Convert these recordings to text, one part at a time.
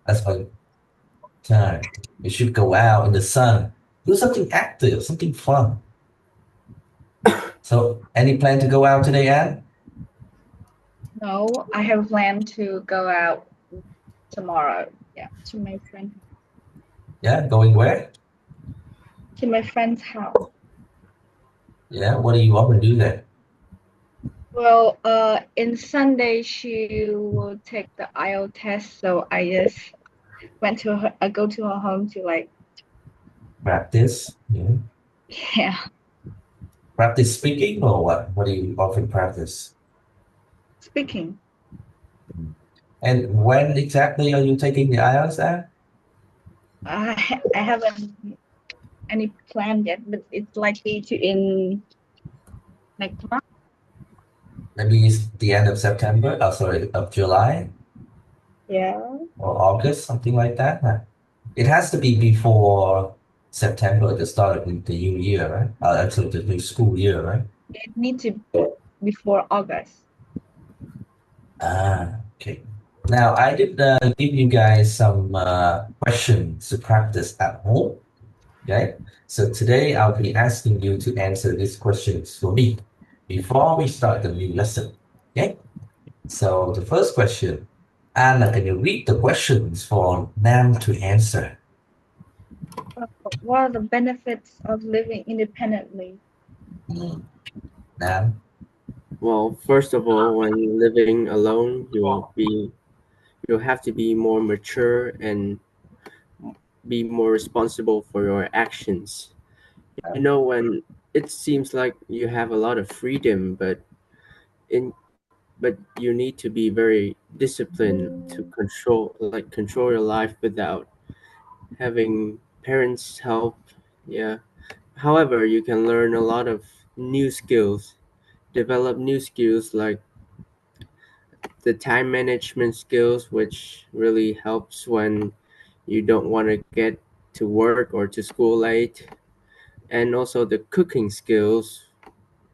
That's my time. You should go out in the sun. Do something active, something fun. So, any plan to go out today, Anne? No, I have planned to go out tomorrow. Yeah, Yeah, going where? to my friend's house. Yeah, what do you want to do there? Well, in Sunday she will take the IELTS test, so I just I go to her home to like, Practice. Yeah. yeah, Practice speaking or what? What do you often practice? speaking. And when exactly are you taking the IELTS at? I haven't any plan yet, but it's likely to in next month. Maybe it's the end of September, sorry, of July Yeah, or August, something like that. Huh? It has to be before September, the start of the new year, right? Actually, the new school year, right? it needs to before August. Okay. Now, I did give you guys some questions to practice at home. Okay. So today I'll be asking you to answer these questions for me before we start the new lesson. Okay. So the first question, Anna, can you read the questions for Nam to answer? What are the benefits of living independently? Mm, Nam. Well, first of all, when living alone, you'll have to be more mature and be more responsible for your actions. When it seems like you have a lot of freedom, in but you need to be very disciplined to control your life without having parents help. Yeah. However, you can learn a lot of new skills, develop new skills like the time management skills, which really helps when you don't want to get to work or to school late, and also the cooking skills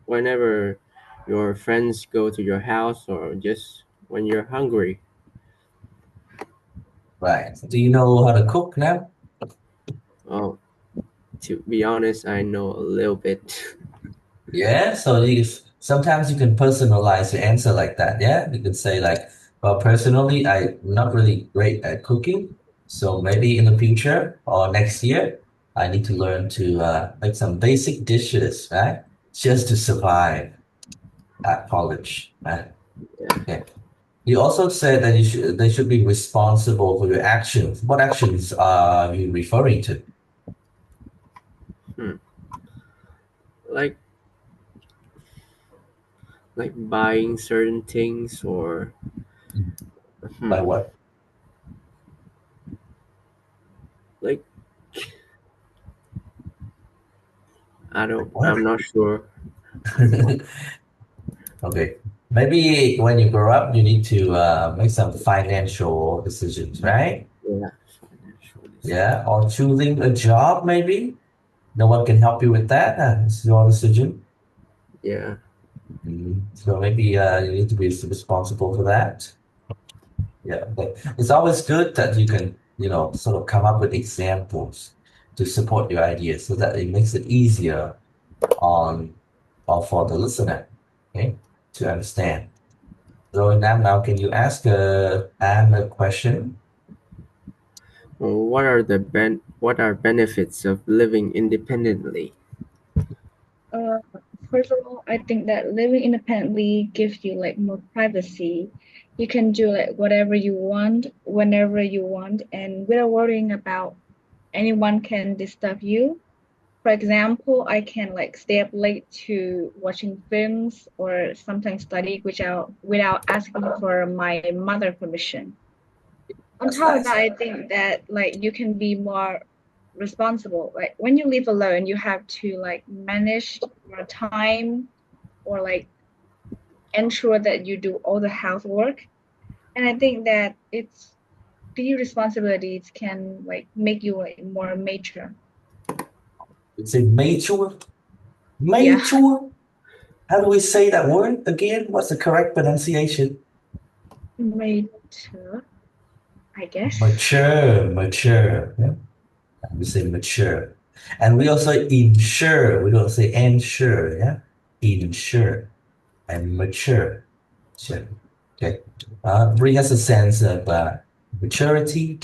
whenever your friends go to your house or just when you're hungry. Right. Do you know how to cook now? Oh, to be honest, I know a little bit. Yeah. So sometimes you can personalize your answer like that. Yeah. You can say like, well, personally, I'm not really great at cooking. So maybe in the future or next year, I need to learn to make some basic dishes, right? Just to survive at college, right? Yeah. Yeah. You also said that they should be responsible for your actions. What actions are you referring to? Hmm. Like buying certain things or By hmm, what? like By what? I'm not sure. Okay. Maybe when you grow up, you need to make some financial decisions, right? Yeah, financial decision. Yeah. Or choosing a job, maybe. No one can help you with that. It's your decision. Yeah. So maybe you need to be responsible for that. Yeah, but it's always good that you can, sort of come up with examples to support your ideas so that it makes it easier on or for the listener, okay, to understand. So now can you ask Anne a question? Well, what are benefits of living independently? Uh, First of all, I think that living independently gives you like more privacy. You can do like whatever you want, whenever you want, and without worrying about anyone can disturb you. For example, I can like stay up late to watching films or sometimes study without asking for my mother permission. On That's top of nice. that, I think that like you can be more responsible. Like when you live alone, you have to like manage your time or like ensure that you do all the housework. And I think that it's these responsibilities can like make you like more mature. It's a mature. Yeah, Mature. How do we say that word again? What's the correct pronunciation? mature. I guess. Mature. Yeah? We say mature. And we also insure. We don't say ensure. Yeah? Insure and mature. Sure. Okay. Bring us a sense of maturity.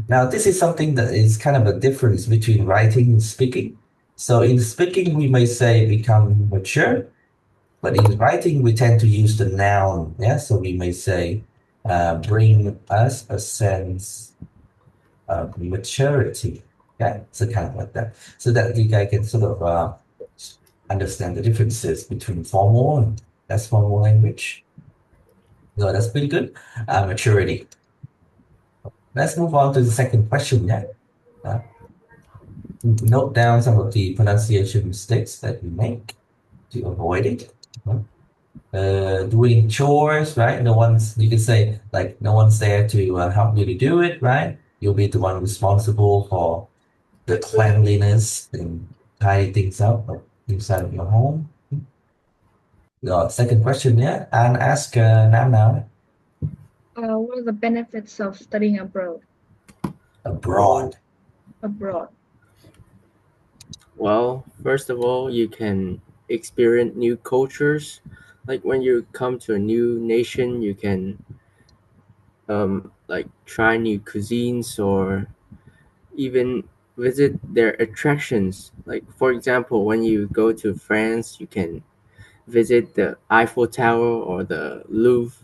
Now, this is something that is kind of a difference between writing and speaking. So in speaking, we may say become mature, but in writing, we tend to use the noun. Yeah. So we may say bring us a sense of maturity. Yeah. So kind of like that. So that you guys can sort of understand the differences between formal and less formal language. So that's pretty good. Maturity. Let's move on to the second question. Yeah. Uh, Note down some of the pronunciation mistakes that you make to avoid it. Doing chores, right? No one's, you can say, like, no one's there to help you to do it, right? You'll be the one responsible for the cleanliness and tidy things up inside of your home. Second question, yeah, and ask Nam now. What are the benefits of studying abroad? Abroad. Abroad. Well, first of all, you can experience new cultures. Like when you come to a new nation, you can like try new cuisines or even visit their attractions. Like for example, when you go to France, you can visit the Eiffel Tower or the Louvre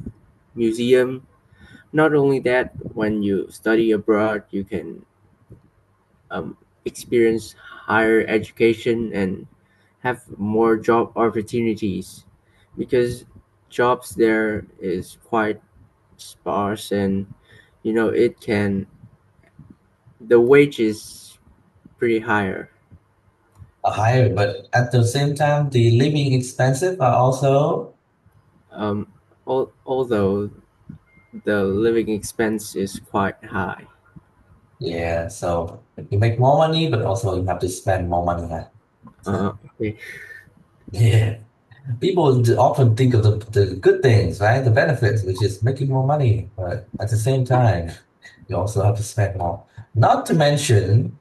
Museum. Not only that, when you study abroad, you can um, experience higher education and have more job opportunities because jobs there is quite sparse and it can the wage is pretty higher. Higher, but at the same time, the living expenses are also, um, although the living expense is quite high. yeah, so you make more money, but also you have to spend more money. Huh? Okay. Yeah. People often think of the good things, right? The benefits, which is making more money, but at the same time, you also have to spend more. Not to mention,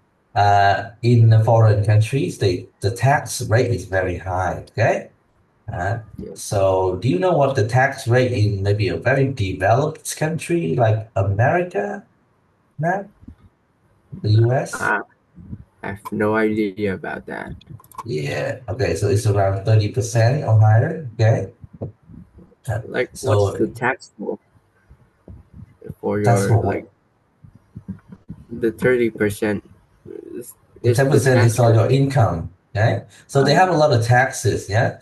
in foreign countries, the tax rate is very high. Okay, uh, Yeah. so do you know what the tax rate in maybe a very developed country like America, now, the US? I have no idea about that. Yeah. Okay, so it's around 30% or higher. Okay. Like, what's the So tax for that's your for like what? the 30% The is ten the percent is tax all rate? your income, right? So they Uh, have a lot of taxes, yeah.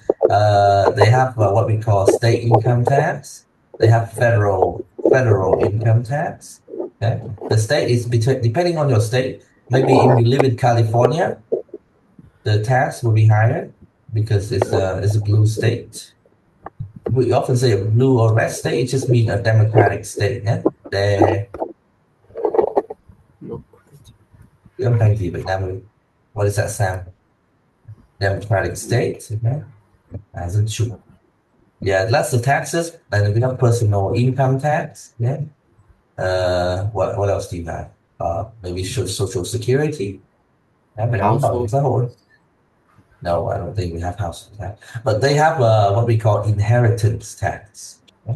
They have what we call state income tax. They have federal income tax. Okay, the state is between depending on your state. Maybe if you live in California, the tax will be higher because it's a blue state. We often say a blue or red state. It just means a democratic state, yeah. Để no. âm thanh gì Việt Nam ơi? What does that sound? Democratic state, okay? Dân chủ. Yeah, that's the taxes. And we have personal income tax. Yeah. What else do you have? Maybe social security. Phải đóng bảo hiểm Household. xã hội. No, I don't think we have house tax. But they have what we call inheritance tax. Yeah.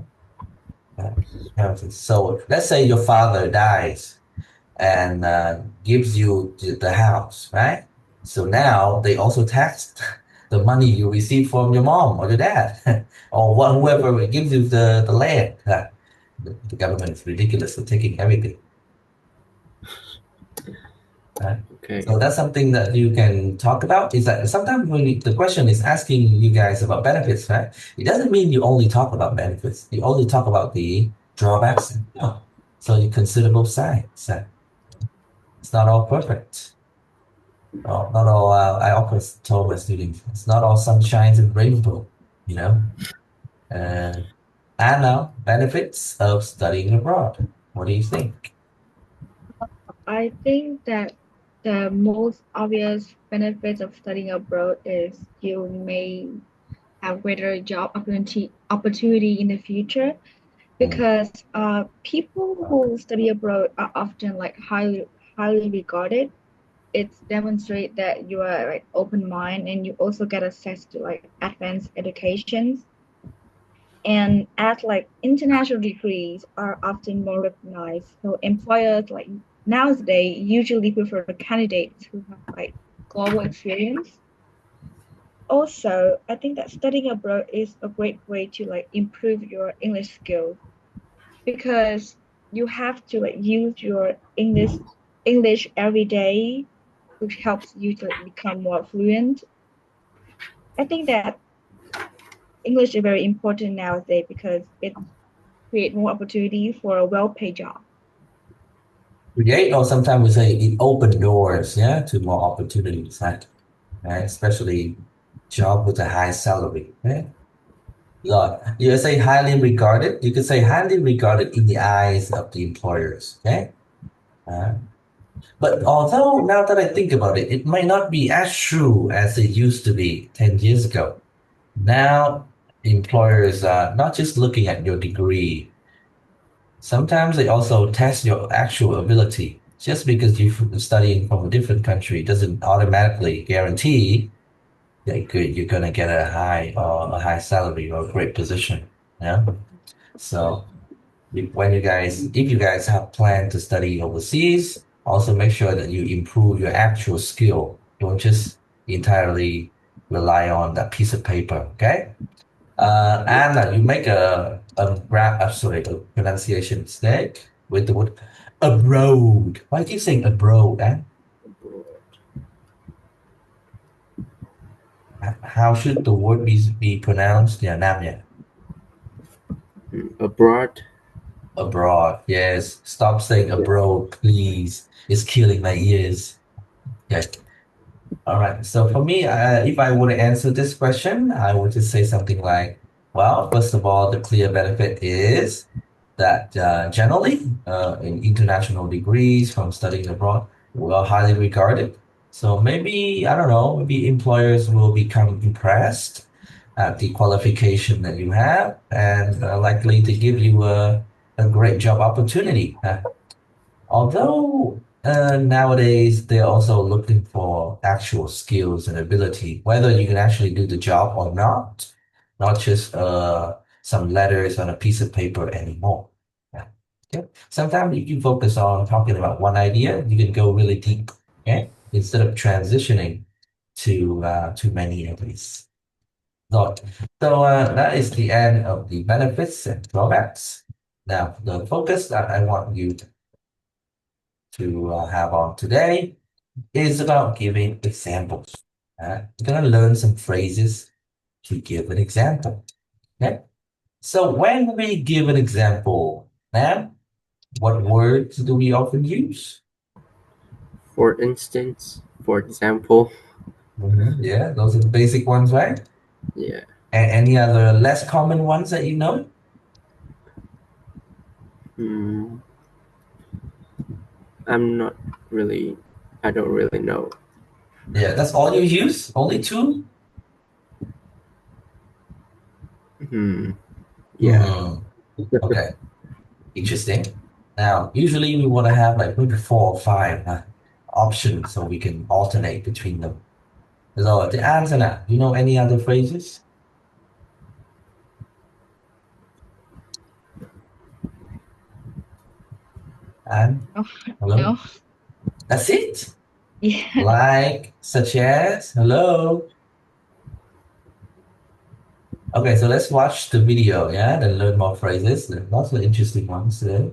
Inheritance. So let's say your father dies and gives you the house, right? So now they also tax the money you receive from your mom or your dad or whoever gives you the land. The government is ridiculous for taking everything. Right? Okay. So that's something that you can talk about. Is that sometimes when the question is asking you guys about benefits, right? It doesn't mean you only talk about benefits. You only talk about the drawbacks. No. So you consider both sides. It's not all perfect. No, not all. I always told my students, it's not all sunshine and rainbow. You know. Uh, and now benefits of studying abroad. What do you think? I think that the most obvious benefits of studying abroad is you may have greater job opportunity in the future because people who study abroad are often like highly regarded. It demonstrates that you are like open mind and you also get access to like advanced educations. And as like international degrees are often more recognized, so employers like nowadays usually prefer candidates who have like global experience. Also, I think that studying abroad is a great way to like improve your English skills because you have to like use your English every day, which helps you to like, become more fluent. I think that English is very important nowadays because it creates more opportunity for a well-paid job. Create, or sometimes we say it open doors, yeah, to more opportunities, right? Especially job with a high salary, right? Like, you say highly regarded, you could say highly regarded in the eyes of the employers, okay? Uh, but although now that I think about it, it might not be as true as it used to be 10 years ago. Now, employers are not just looking at your degree, sometimes they also test your actual ability. Just because you're studying from a different country doesn't automatically guarantee that you're gonna get a high salary or a great position. Yeah. So if you guys have planned to study overseas, also make sure that you improve your actual skill. Don't just entirely rely on that piece of paper. Okay. Anna, you make a pronunciation mistake with the word abroad. Why do you saying abroad, Anne? How should the word be pronounced? Yeah, Nam, yeah. Abroad. Abroad. Yes. Stop saying abroad, please. It's killing my ears. Yeah. All right. So for me, if I were to answer this question, I would just say something like, well, first of all, the clear benefit is that generally, in international degrees from studying abroad, we are highly regarded. So maybe, I don't know, maybe employers will become impressed at the qualification that you have and likely to give you a great job opportunity. Although nowadays they're also looking for actual skills and ability, whether you can actually do the job or not just some letters on a piece of paper anymore. Yeah. Okay. Sometimes if you focus on talking about one idea, you can go really deep, okay? Instead of transitioning to many ideas. Right. So that is the end of the benefits and drawbacks. Now, the focus that I want you to have on today is about giving examples. We're going to learn some phrases to give an example. Okay. So when we give an example, now, what words do we often use? For instance, for example. Yeah, those are the basic ones, right? Yeah. Any other less common ones that you know? Hmm. I'm not really. I don't really know. Yeah, that's all you use? Only two? Hmm. Yeah. Hmm. Okay. Interesting. Now, usually we want to have like maybe four or five options so we can alternate between them. So the answer now, you know any other phrases? And Oh, hello? no. That's it? Yeah. Like, such as, hello? Okay, so let's watch the video, yeah, then learn more phrases. There are lots of interesting ones today.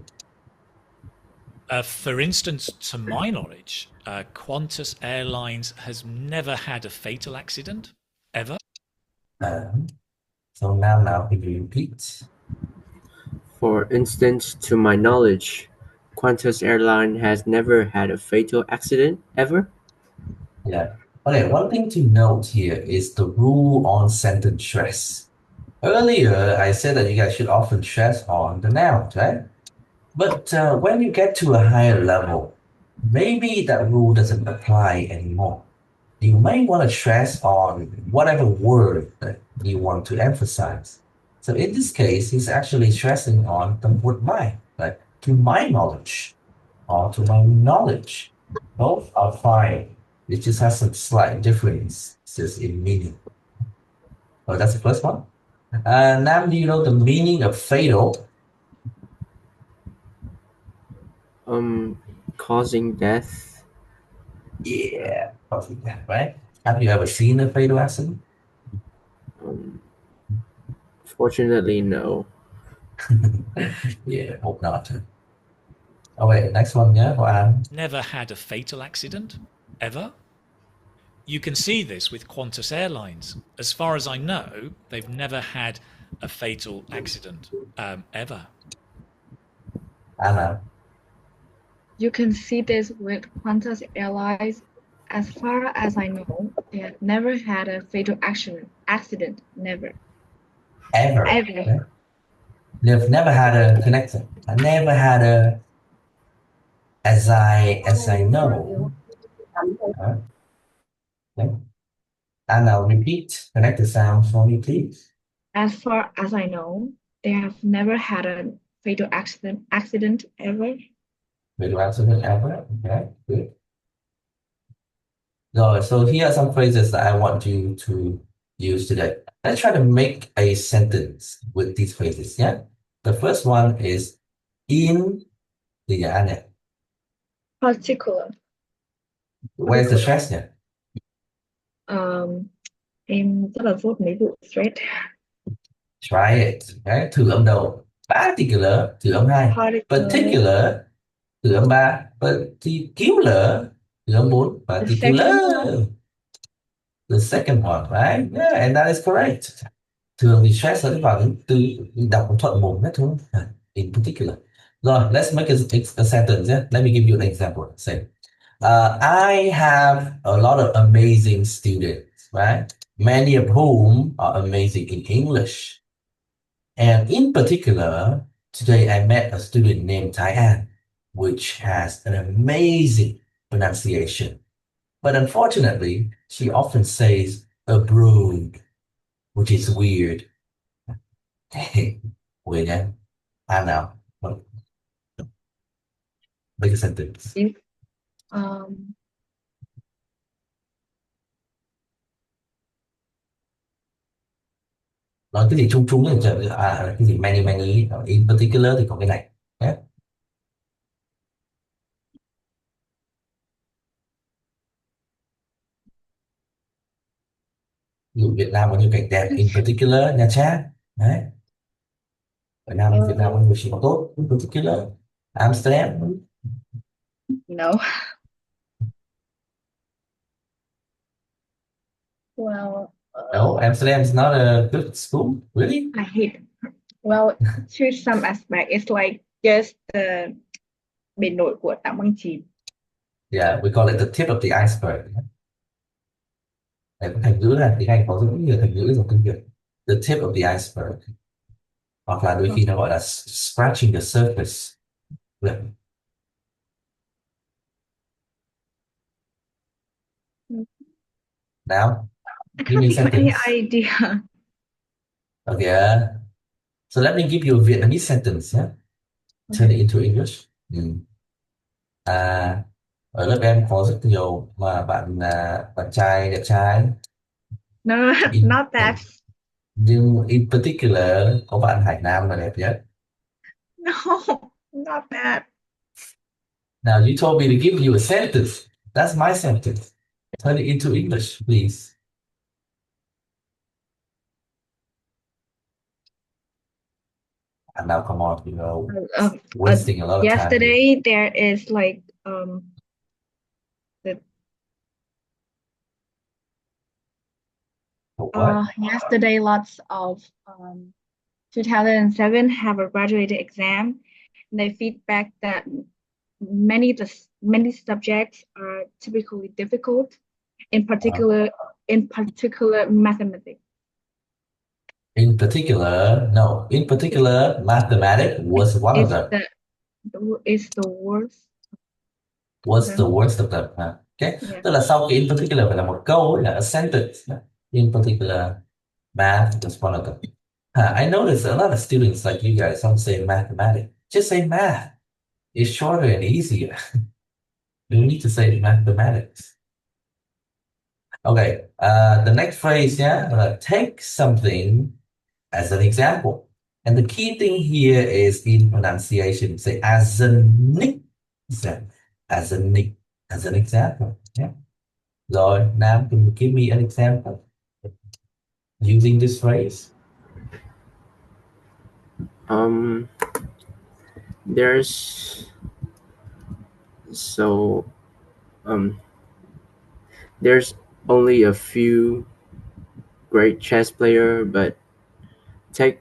For instance, to my knowledge, Qantas Airlines has never had a fatal accident, ever. Um, so now, can you repeat? For instance, to my knowledge, Qantas Airline has never had a fatal accident ever. Yeah. Okay, one thing to note here is the rule on sentence stress. Earlier, I said that you guys should often stress on the nouns, right? But when you get to a higher level, maybe that rule doesn't apply anymore. You may want to stress on whatever word that you want to emphasize. So in this case, he's actually stressing on the word my, like to my knowledge or to my knowledge. Both are fine. It just has some slight differences in meaning. Oh, that's the first one. Nam, do you know the meaning of fatal? Causing death. Yeah, probably that, right? Have you ever seen a fatal accident? Um, Fortunately, no. Yeah, hope not. Oh wait, next one, yeah, for Anne. Never had a fatal accident, ever. You can see this with Qantas Airlines. As far as I know, they've never had a fatal accident, ever. Anna. You can see this with Qantas Airlines. As far as I know, they have never had a fatal accident. Never. Ever. Ever. Right? They've never had a connection. I never had a as I know. Okay. And I'll repeat, connect the sounds for me, please. As far as I know, they have never had a fatal accident ever. Fatal accident ever. Okay, good. So here are some phrases that I want you to use today. Let's try to make a sentence with these phrases. Yeah. The first one is in the Anna. Particular. Where's the stress here? Em rất là dốt mấy vụ stress. Try it. Okay. Thử âm đầu. Particular, thử âm hai. Particular, thử âm ba. Particular, thử âm bốn. The second Particular. one. The second one, right? Yeah, and that is correct. Thường thì stress sẽ vào những từ đọc thuận mồm hết thôi. In particular. Rồi, let's make a sentence. Yeah? Let me give you an example. Say, I have a lot of amazing students, right? Many of whom are amazing in English. And in particular, today I met a student named Tyann, which has an amazing pronunciation. But unfortunately, she often says abroad, which is weird. Weird, yeah? I know. Make a sentence. Um, Nói cái gì chung chung thì cái gì many many, in particular thì có cái này. Yeah? Ví dụ Việt Nam có nhiều cảnh đẹp, in particular Nha Trang. Đấy. Việt Nam có nhiều gì tốt, in particular Amsterdam. no. Well, No, Amsterdam is not a good school, really? I hate. Well, to some aspect, it's like just the bề nổi của tảng băng chìm. Yeah, we call it the tip of the iceberg. Đấy, có thành ngữ là tiếng Anh có rất nhiều thành ngữ trong tiếng Việt. The tip of the iceberg. Hoặc là đôi khi nó gọi là scratching the surface. Được. Now, I give me a can't think of any sentence. idea. Okay. So let me give you a Vietnamese sentence. Yeah? Turn it into English. Ở lớp em có rất nhiều mà bạn trai đẹp trai. No, In, not that. nhưng in particular có bạn Hải Nam là đẹp nhất. No, not that. Now you told me to give you a sentence. That's my sentence. Turn it into English, please. And now come on, wasting a lot of time. Yesterday there is like yesterday lots of 2007 have a graduated exam. And they feedback that many subjects are typically difficult, in particular mathematics. In particular, mathematics was one of them. It's the worst. Was the worst of them. Okay. Yeah. Tức là sau cái in particular phải là một câu, là a sentence. In particular, math was one of them. I notice a lot of students like you guys don't say mathematics. Just say math. It's shorter and easier. You need to say mathematics. Okay, the next phrase, yeah, take something as an example. And the key thing here is in pronunciation. Say as an example, as an as an example. Yeah. Rồi, Nam, can you give me an example using this phrase? Um, there's so um there's only a few great chess player, but take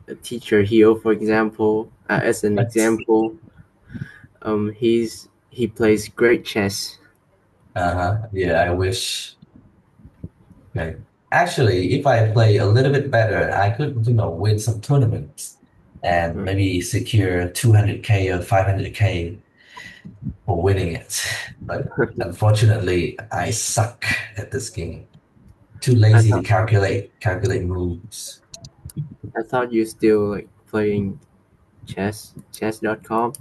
a teacher Hio for example. As an Right. example, he plays great chess. Uh-huh. Yeah, I wish. Okay. Actually, if I play a little bit better, I could, win some tournaments and Uh, maybe secure 200K or 500K for winning it. But unfortunately, I suck at this game. Too I lazy to thought calculate moves. I thought you still like playing chess.com.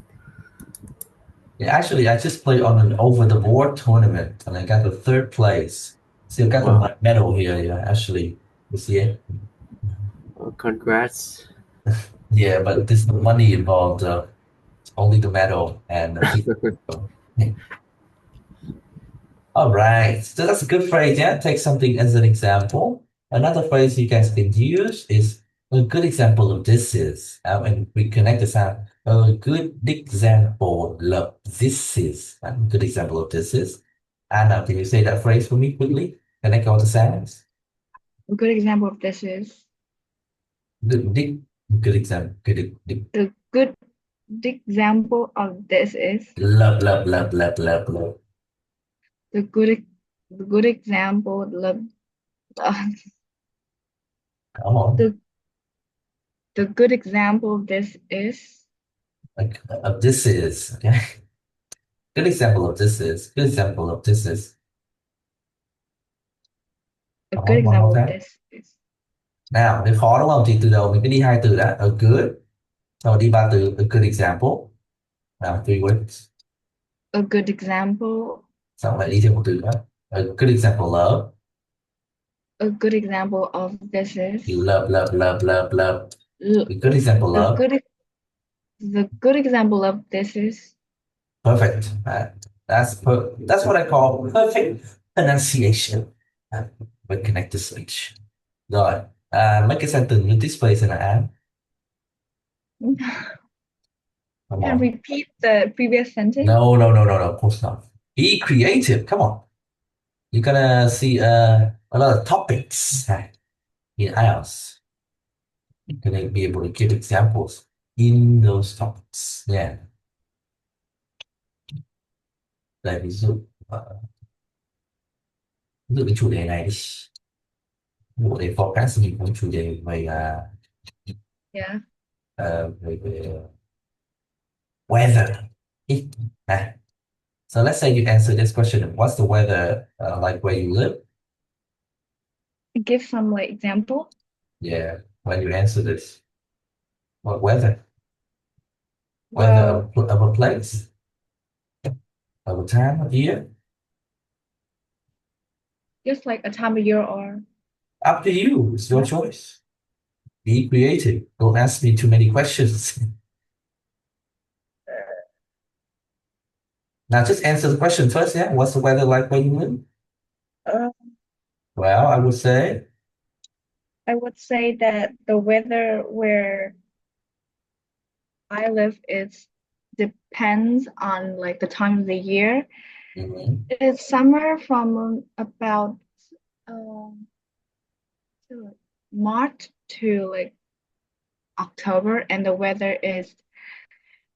Yeah, actually, I just played on an over-the-board tournament and I got the third place. Still got Wow, the medal here. Yeah, actually, you see it? well, congrats. Yeah, but there's no money involved. Only the medal and a piece. All right, so that's a good phrase. Yeah, take something as an example. Another phrase you guys can use is a good example of this is, and we connect this out. A good example of this is. A good example of this is. Anna, can you say that phrase for me quickly? Connect all the sounds. A good example of this is Good, good example. Good, the good example of this is love, love, love, love, love, love. the good the good example Come on. the the good example of this is Like, of this is. Okay. Good example of this is. Good example of this is. a Come good on, one more example of time. this is Nào, nếu khó đúng không? Thì từ đầu mình cứ đi hai từ đã. A good. Sau đi ba từ. A good example. Nào, three words. a good example Xong lại đi thêm một từ nữa. A good example of. a good example of this is Love, love, love, love, love. l- A good example the of. good example of this is Perfect. That's what I call perfect pronunciation. Uh, With connected speech. Rồi. Mấy cái sentence như display sẽ là án. Come can on. repeat the previous sentence. No, no, no, no, no. Of course not. Be creative. Come on. You're gonna see a lot of topics in IELTS. You're gonna be able to give examples in those topics. Yeah. Đây ví dụ cái chủ đề này đi. Chủ đề forecast mình có chủ đề về Yeah, về weather. Ý. Này. So let's say you answer this question. What's the weather like where you live? give some like example. Yeah. When you answer this, what weather? Weather Well, of a place, of a time of year. just like a time of year or Up to you. It's your yeah. choice. Be creative. Don't ask me too many questions. Now just answer the question first, yeah? What's the weather like where you live? Uh, Well, I would say, I would say that the weather where I live is depends on like the time of the year. mhm. It's summer from about um to March to like October, and the weather is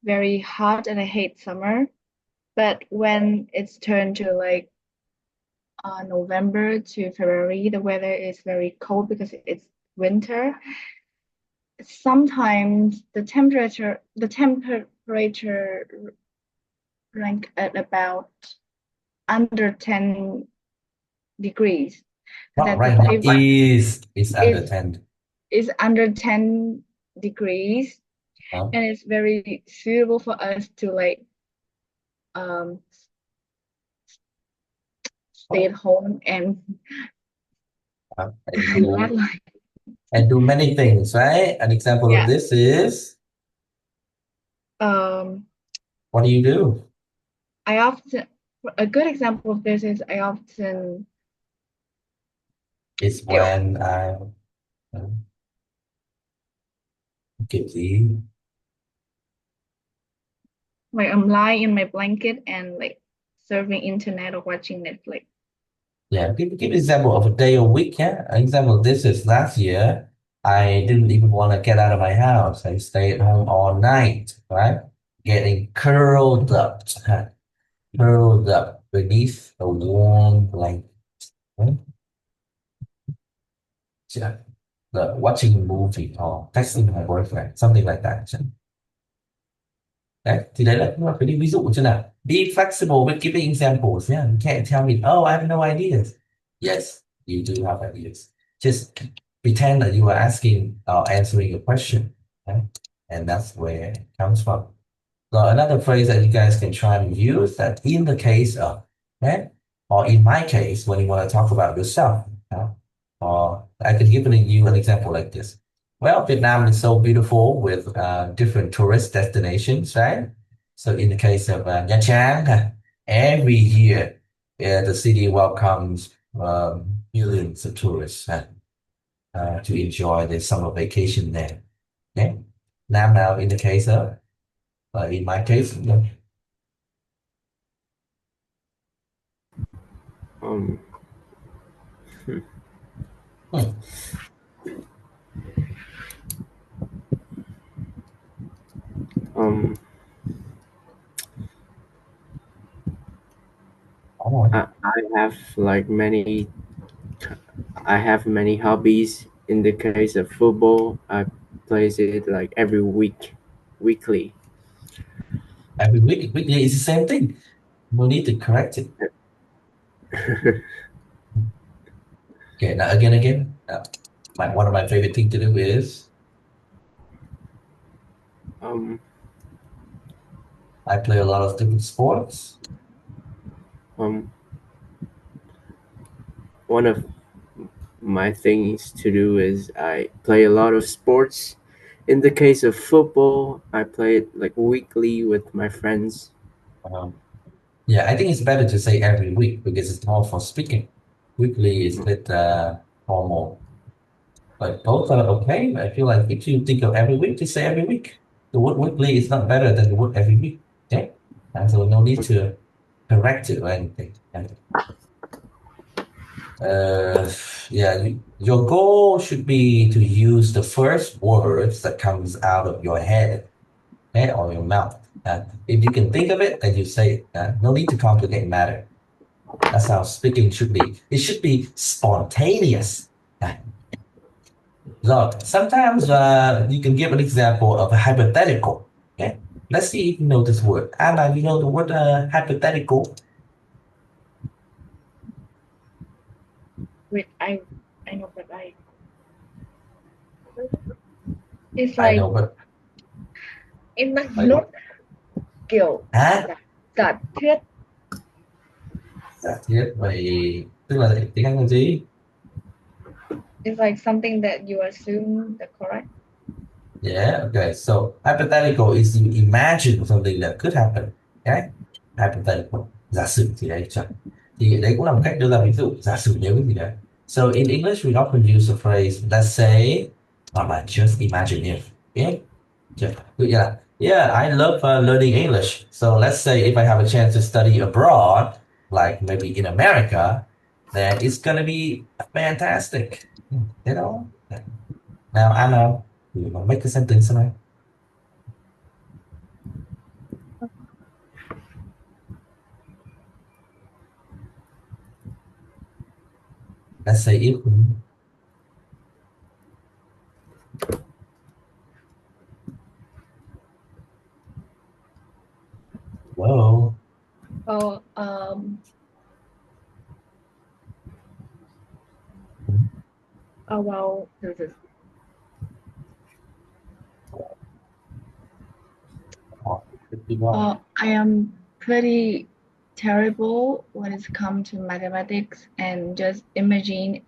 very hot, and I hate summer. But when it's turned to like November to February, the weather is very cold because it's winter. Sometimes the temperature rank at about under 10 degrees. And Not that's the right now favorite is under is 10. is under 10 degrees, Huh? and it's very suitable for us to like stay at home and And not do like many things, right? An example of yeah. this is, what do you do? I often a good example of this is I often It's kiểu when I kiểu gì? like I'm lying in my blanket and like surfing internet or watching Netflix. Yeah, give an example of a day or week. Yeah, an example of this is last year. I didn't even want to get out of my house. I stayed at home all night, right? Getting curled up beneath a warm blanket. Right? Yeah. Watching a movie or texting my boyfriend, something like that. Đấy, thì đấy là phải đi ví dụ chứ nào. Be flexible with giving examples. Yeah, you can't tell me, oh, I have no ideas. Yes, you do have ideas. Just pretend that you are asking or answering a question. Okay? And that's where it comes from. So another phrase that you guys can try and use that in the case of, okay, or in my case, when you want to talk about yourself, or I could give you an example like this. Well, Vietnam is so beautiful with different tourist destinations, right? So in the case of Nha Trang, every year the city welcomes millions of tourists to enjoy their summer vacation there. Okay? Now in the case of, in my case, Um, hmm, um, oh, I have like many. I have many hobbies. In the case of football, I play it like every weekly. every weekly is the same thing. No need to correct it. Okay, now again. One of my favorite thing to do is um, I play a lot of different sports. um, one of my things to do is I play a lot of sports. In the case of football, I play it like weekly with my friends. Um, yeah, I think it's better to say every week because it's more for speaking. Weekly is a bit formal, but both are okay. I feel like if you think of every week, just say every week. The word weekly is not better than the word every week. Okay, and so no need to correct it or anything. And, yeah, your goal should be to use the first words that comes out of your head, okay, or your mouth. If you can think of it, then you say it. No need to complicate matter. That's how speaking should be. It should be spontaneous. So sometimes you can give an example of a hypothetical. Okay, let's see if you know this word. Anna, you know the word hypothetical? Wait, I know, but it's I like know, but in the like nốt kiểu hả? giả thuyết. Giả thiết vậy tức là tiếng Anh là gì? It's like something that you assume the correct. Yeah, okay. So hypothetical is you imagine something that could happen. Okay? Hypothetical. Giả sử thì đấy chuẩn. Thì đấy cũng là một cách đưa ra ví dụ. Giả sử nếu cái gì đấy. So in English, we often use the phrase, let's say, hoặc là just imagine if. Okay? Yeah, I love learning English. So let's say if I have a chance to study abroad, like maybe in America, then it's gonna be fantastic. You know? Now, Anna, you know, make a sentence now. Let's say if. Whoa. Oh, oh well, I am pretty terrible when it's come to mathematics, and just imagine,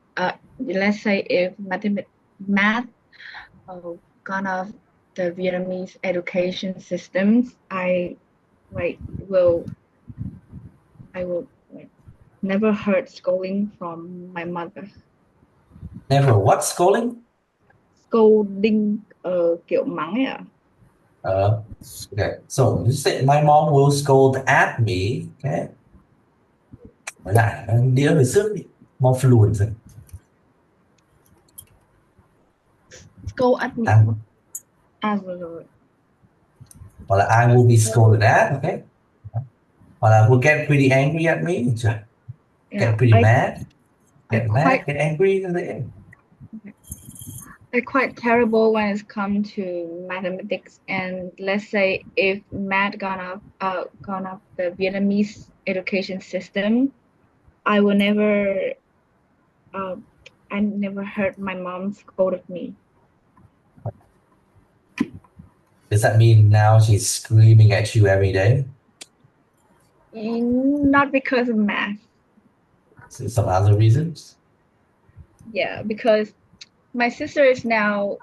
let's say if math gone off the Vietnamese education systems, like will I will like never heard scolding from my mother. Never what scolding? Scolding, kiểu mắng ấy ạ. Okay. So you said my mom will scold at me. Okay. Nói lại, đĩa về trước đi. Mom fluent rồi. Scold at me. Rồi. Hoặc là I will be scolded at. Okay. Hoặc là will get pretty angry at me. Get pretty mad. Get mad, get angry. They're quite terrible when it's come to mathematics, and let's say if math gone off the Vietnamese education system, I will never I never heard my mom scold at me. Does that mean now she's screaming at you every day? Not because of math. So some other reasons? Yeah, because my sister is now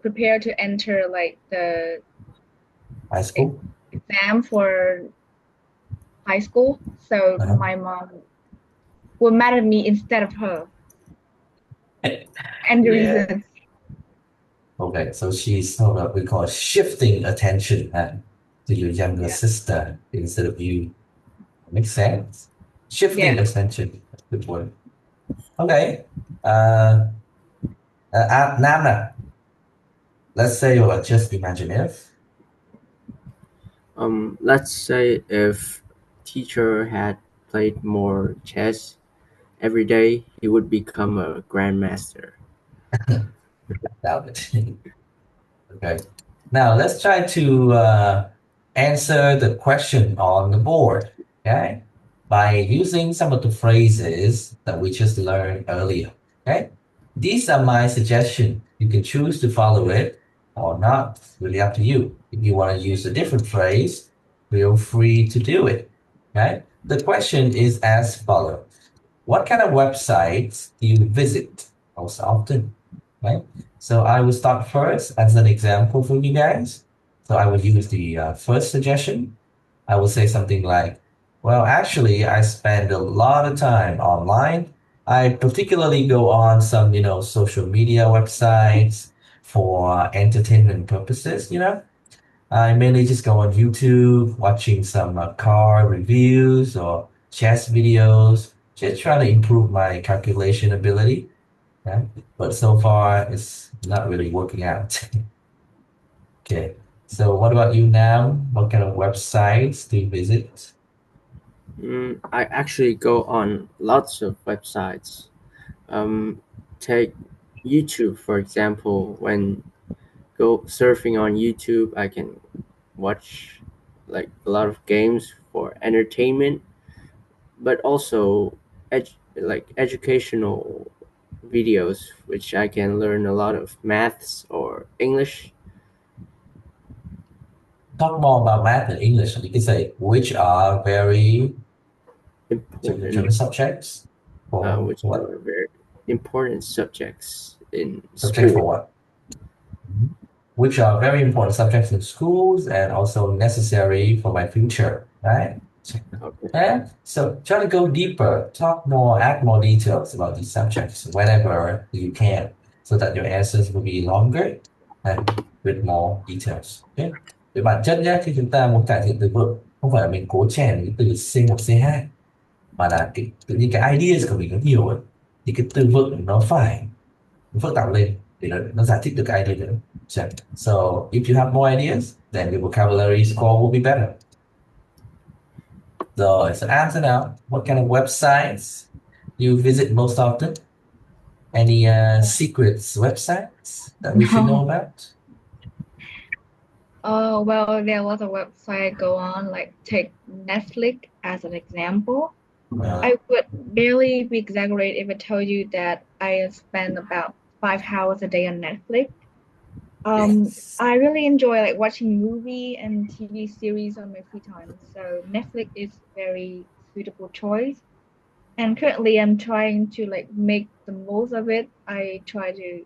prepared to enter like the High school? exam for high school, so my mom will mad at me instead of her. And the reasons. Okay, so she's sort of, we call shifting attention to your younger sister instead of you. Makes sense. Shifting attention. Good word. Okay. Nam nè. Let's say, or just imagine if. Let's say if teacher had played more chess every day, he would become a grandmaster. Doubt it. Okay. Now let's try to answer the question on the board. Okay. By using some of the phrases that we just learned earlier. Okay. These are my suggestions. You can choose to follow it or not. It's really up to you. If you want to use a different phrase, feel free to do it. Okay. The question is as follows. What kind of websites do you visit most often? Right? So I will start first as an example for you guys. So I will use the first suggestion. I will say something like, well, actually, I spend a lot of time online. I particularly go on some, social media websites for entertainment purposes. I mainly just go on YouTube, watching some car reviews or chess videos, just trying to improve my calculation ability. Yeah? But so far, it's not really working out. Okay. So what about you now? What kind of websites do you visit? I actually go on lots of websites. Take YouTube, for example. When go surfing on YouTube, I can watch like a lot of games for entertainment, but also educational videos, which I can learn a lot of maths or English. Talk more about math and English. You can say which are very important subjects. Which are very important subjects in subject school. For what? Which are very important subjects in schools and also necessary for my future, right? Okay. And so try to go deeper, talk more, add more details about these subjects whenever you can, so that your answers will be longer and with more details. Okay? Về bản chất nhé, khi chúng ta muốn cải thiện từ vựng, không phải là mình cố chèn cái từ C1, C2, mà là tự nhiên cái ideas của mình nó nhiều ấy, thì cái từ vựng nó phải phức tạp lên để nó giải thích được cái idea nữa. So if you have more ideas, then your vocabulary score will be better. So answer now. What kind of websites you visit most often? Any secrets websites that we should know about? Well, there was a website go on, like take Netflix as an example. I would barely be exaggerate if I tell you that I spend about 5 hours a day on Netflix. Yes. I really enjoy like watching movie and TV series on my free time. So Netflix is very suitable choice. And currently I'm trying to like make the most of it. I try to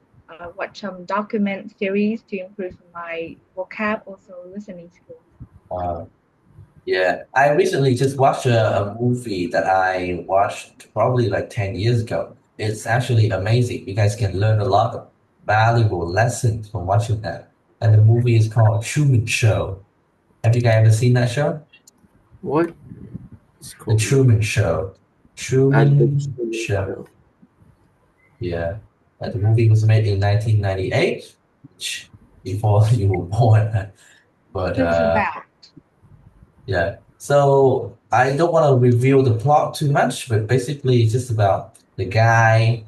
watch some document series to improve my vocab, also listening skills. Uh, yeah. I recently just watched a movie that I watched probably like 10 years ago. It's actually amazing. You guys can learn a lot of valuable lessons from watching that. And the movie is called Truman Show. Have you guys ever seen that show? What? It's The called Truman Show. at the Truman Truman Show. Show. Yeah. The movie was made in 1998, which before you were born. But What is it about? yeah. So I don't want to reveal the plot too much, but basically it's just about the guy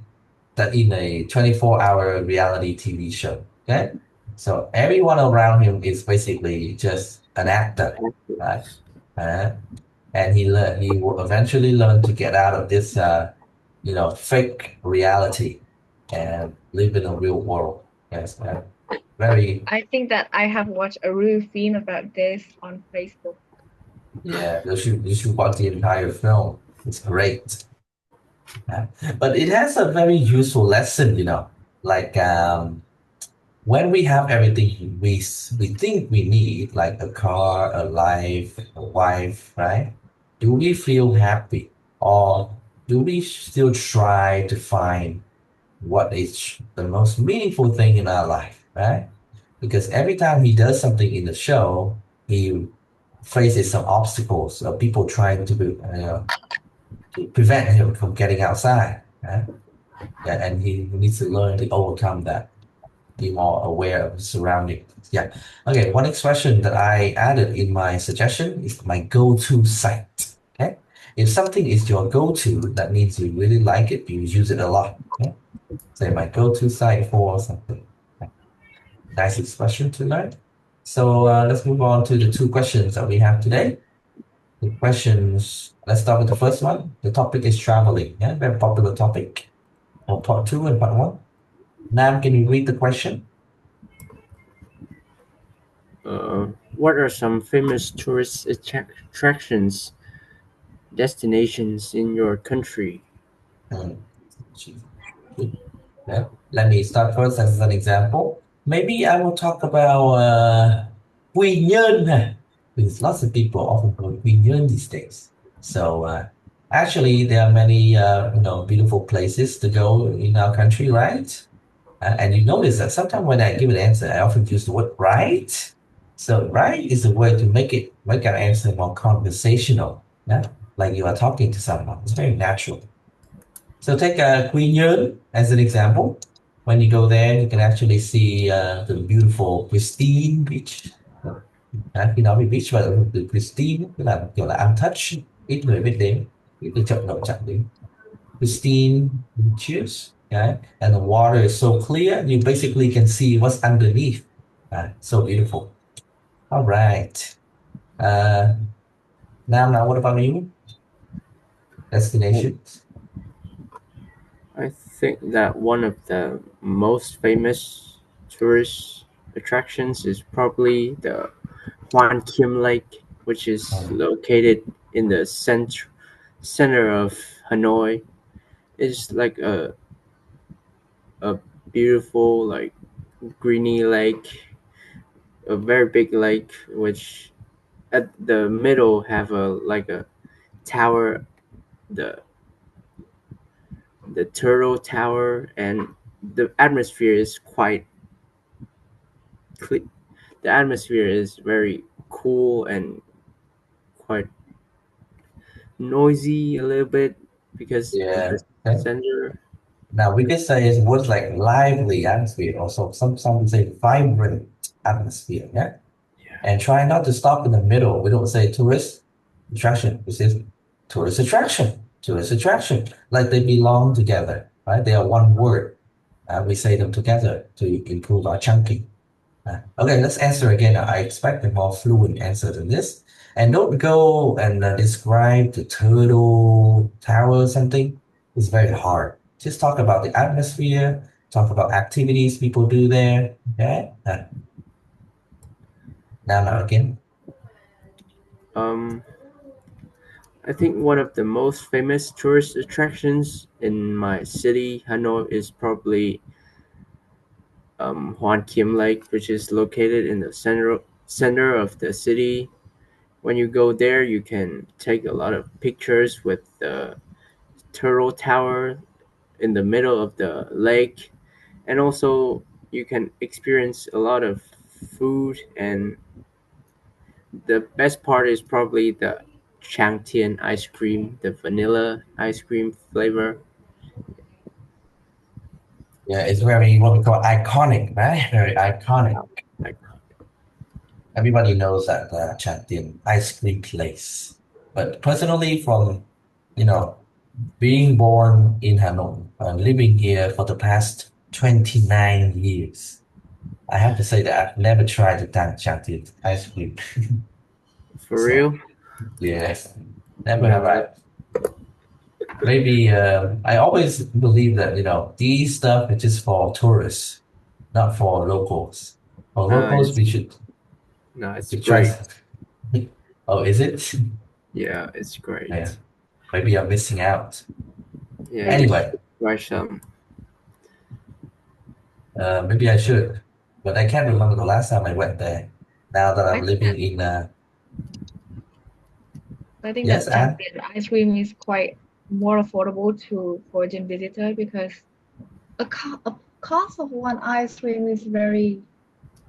that in a 24-hour reality TV show. Okay. So everyone around him is basically just an actor, right? Actors. Uh, and he will eventually learn to get out of this fake reality and live in a real world. Yes, very. I think that I have watched a real film about this on Facebook. Yeah, you should watch the entire film. It's great. Yeah. But it has a very useful lesson, like when we have everything we think we need, like a car, a life, a wife, right? Do we feel happy, or do we still try to find what is the most meaningful thing in our life, right? Because every time he does something in the show, he faces some obstacles of people trying to prevent him from getting outside, right? Yeah, and he needs to learn to overcome that, be more aware of his surroundings. Yeah. Okay, one expression that I added in my suggestion is my go-to site. Okay. If something is your go-to, that means you really like it, you use it a lot. Okay? Say my go-to site for something. Nice expression to learn. So let's move on to the two questions that we have today. The questions, let's start with the first one. The topic is traveling. Yeah, very popular topic for part two and part one. Nam, can you read the question? What are some famous tourist attractions, destinations in your country? Hmm. Yeah. Let me start first as an example. Maybe I will talk about Quy Nhơn, because lots of people often go to Quy Nhơn these days. So actually, there are many beautiful places to go in our country, right? And you notice that sometimes when I give an answer, I often use the word right. So right is a way to make our answer more conversational, yeah? Like you are talking to someone. It's very natural. So take Quy Nhơn as an example. When you go there, you can actually see the beautiful pristine beach. Khi nói về beach và từ pristine tức là kiểu là untouched, ít người biết đến, ít người chậm độ chạm đến. Pristine beaches, okay? And the water is so clear, you basically can see what's underneath. So beautiful. All right. Now, what about you? Destinations? I think that one of the most famous tourist attractions is probably the Hoan Kiem Lake, which is located in the center of Hanoi. It's like a beautiful like greeny lake, a very big lake, which at the middle have a tower, the the turtle tower, and the atmosphere is quite clear. The atmosphere is very cool and quite noisy a little bit because at Yeah. the Okay. center. Now we could say it's words like lively atmosphere, also some say vibrant atmosphere, yeah? Yeah. And try not to stop in the middle. We don't say tourist attraction. We say tourist attraction, tourist attraction. Like they belong together, right? They are one word. We say them together to improve our chunking. Okay, let's answer again. I expect a more fluent answer than this. And don't go and describe the turtle tower or something. It's very hard. Just talk about the atmosphere talk about activities people do there. Okay. Now again. I think one of the most famous tourist attractions in my city, Hanoi, is probably Hoan Kiem Lake, which is located in the center of the city. When you go there, you can take a lot of pictures with the turtle tower in the middle of the lake, and also you can experience a lot of food, and the best part is probably the Changtian ice cream, the vanilla ice cream flavor. Yeah, it's very what we call iconic, right? Very iconic. Like, Everybody knows that Chantian ice cream place. But personally, from you know, being born in Hanoi and living here for the past 29 years, I have to say that I've never tried the Dan Chantian ice cream. for So, real? yes, never have I. Maybe I always believe that these stuff is just for tourists, not for locals. For locals, It's we should no, it's we try. great. Oh, is it? Yeah, it's Yeah, great. maybe I'm missing out. Yeah, you Anyway, should try some. maybe I should, but I can't remember the last time I went there. Now that I I'm think living that in, I think yes, that and Champion ice cream is quite more affordable to foreign visitor because a cost of one ice cream is very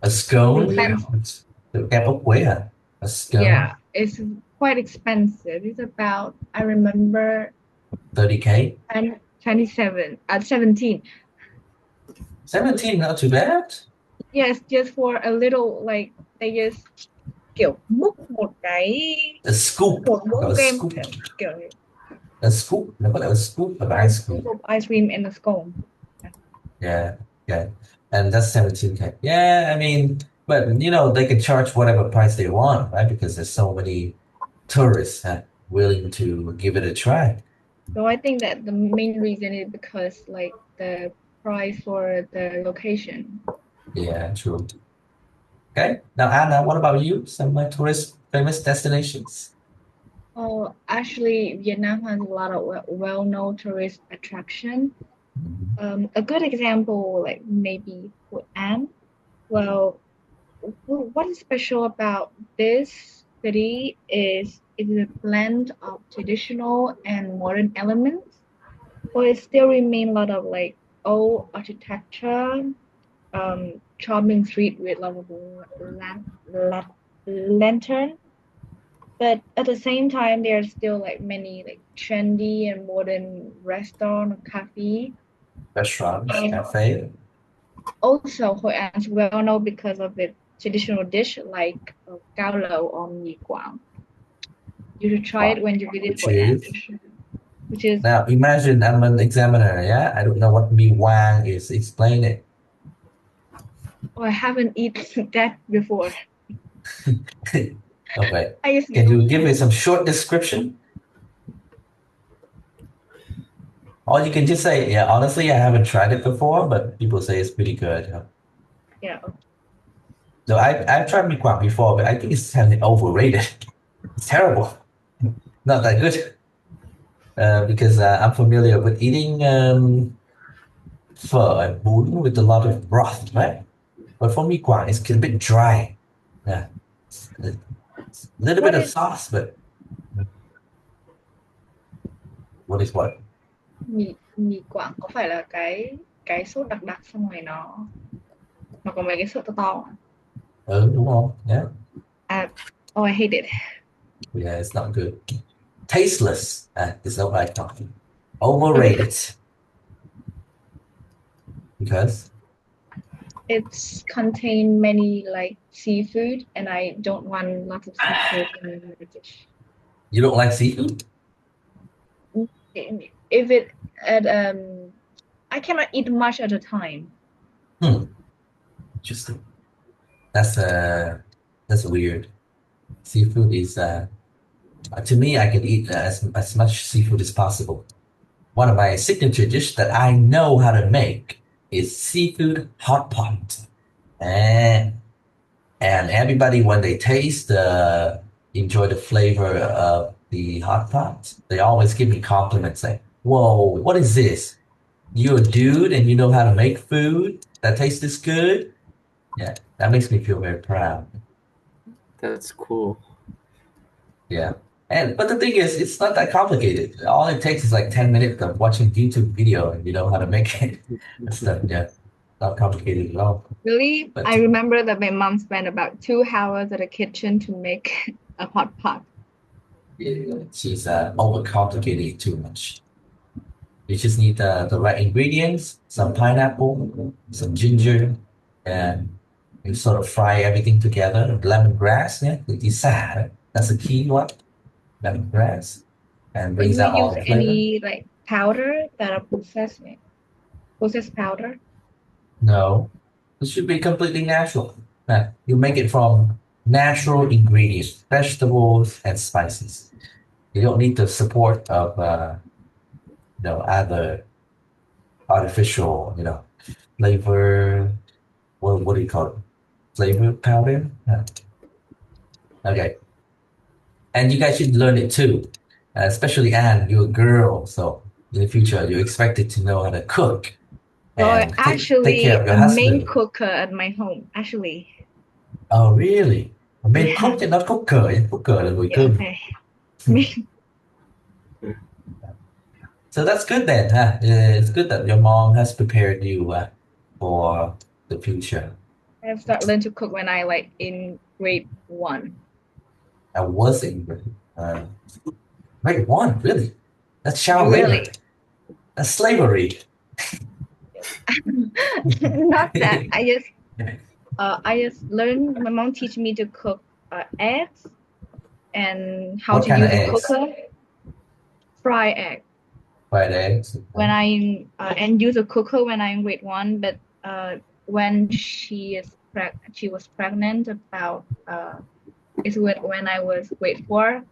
a scone, expensive. it's the kem ốc quế à? A scone, Yeah, it's quite expensive. It's about I remember 30K, 17. 17, not too bad. Yes, just for a little like they just kiểu múc một cái A scoop, một got muỗng a kem scoop, kiểu như a scoop, no, but a scoop of one ice scoop cream. of ice cream and a scone. Yeah, yeah, and that's 17K. Yeah, I mean, but they can charge whatever price they want, right? Because there's so many tourists willing to give it a try. So I think that the main reason is because like the price for the location. Yeah, true. Okay. Now, Anna, what about you? Some tourist famous destinations? Oh, actually, Vietnam has a lot of well-known tourist attraction. A good example, like maybe Hội An. Well, what is special about this city is it is a blend of traditional and modern elements, but it still remain a lot of like old architecture, charming street with a lot of lantern. But at the same time, there's still like many like trendy and modern restaurant or cafe. Restaurants, And cafe. also, Hội An is well known because of its traditional dish like cao lầu or mì Quảng. You should try it when you visit Which Hội An, is which is now imagine I'm an examiner, yeah? I don't know what Mi Wang is. Explain it. oh, I haven't eaten that before. Okay. I just Can you give me some short description? Or you can just say, yeah, honestly, I haven't tried it before, but people say it's pretty good. yeah. So I've tried Mi Quang before, but I think it's kind of overrated. It's terrible. Not that good. Because I'm familiar with eating phở and bún with a lot of broth, right? But for Mi Quang, it's a bit dry. Yeah. A little bit What of is sauce, but what is what? mì Quảng có phải là cái sốt đặc đặc xong rồi nó có mấy cái sợi to to à? Ừ, đúng không? Yeah. Oh, I hate it. Yeah, it's not good. Tasteless. Is not what I thought. Overrated. Because It's contain many like seafood, and I don't want lots of seafood in the dish. you don't like seafood? If it at I cannot eat much at a time. Interesting. That's weird. Seafood is to me, I can eat as much seafood as possible. One of my signature dish that I know how to make is seafood hot pot. And everybody, when they taste enjoy the flavor of the hot pot, they always give me compliments saying, "Whoa, what is this? You're a dude and you know how to make food that tastes this good?" Yeah, that makes me feel very proud. That's cool. Yeah. But the thing is, it's not that complicated. All it takes is like 10 minutes of watching YouTube video and you know how to make it. That's yeah, not complicated at all. Really, But I remember that my mom spent about 2 hours at the kitchen to make a hot pot. yeah, she's overcomplicating it too much. You just need the right ingredients, some pineapple, some ginger, and you sort of fry everything together. Lemongrass, yeah, that's the key one. Lemongrass, and But do brings you out all use the flavor. any like powder that are processed powder? No, it should be completely natural. You make it from natural ingredients, vegetables, and spices. You don't need the support of other artificial, flavor. What do you call it? Flavor powder. Okay, and you guys should learn it too. Especially Anne, you're a girl, so in the future you're expected to know how to cook So and take care actually of your a main husband. cooker at my home, actually. Oh, really? Main Yeah. cook chứ not cooker. Cooker là nồi Yeah, cơm. okay. Main. So that's good then, huh? It's good that your mom has prepared you for the future. I started learn to cook when I like in grade 1. I was in grade one, really? That's child labor. Really? That's slavery. Not that. I just learned. My mom teach me to cook eggs and how What to kind of use a eggs? cooker. Fry egg. Fried eggs. When I and use a cooker when I'm in grade 1, but when she was pregnant about when I was grade 4,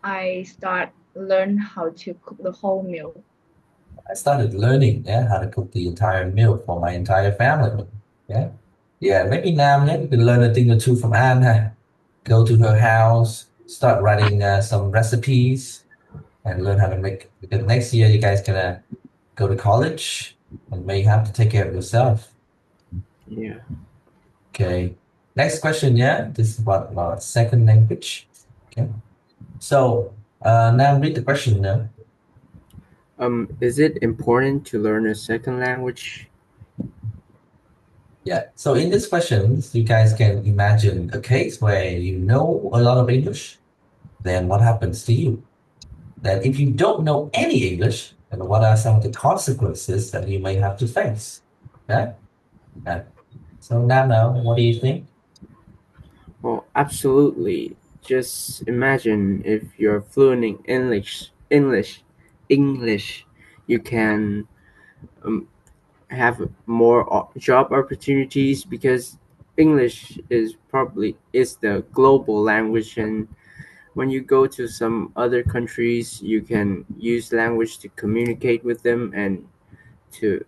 I start learn how to cook the whole meal. I started learning how to cook the entire meal for my entire family. Yeah. Yeah, maybe now you can learn a thing or two from Anne. Huh? Go to her house, start writing some recipes, and learn how to make. Because next year you guys gonna go to college and may have to take care of yourself. Yeah. Okay. Next question. Yeah, this is about second language. Okay. So now read the question. Now. Is it important to learn a second language? Yeah. So in this question, you guys can imagine a case where you know a lot of English. Then what happens to you? Then if you don't know any English, then what are some of the consequences that you may have to face? Yeah. So now, what do you think? Well, absolutely. Just imagine if you're fluent in English, you can have more job opportunities because English is the global language, and when you go to some other countries, you can use language to communicate with them and to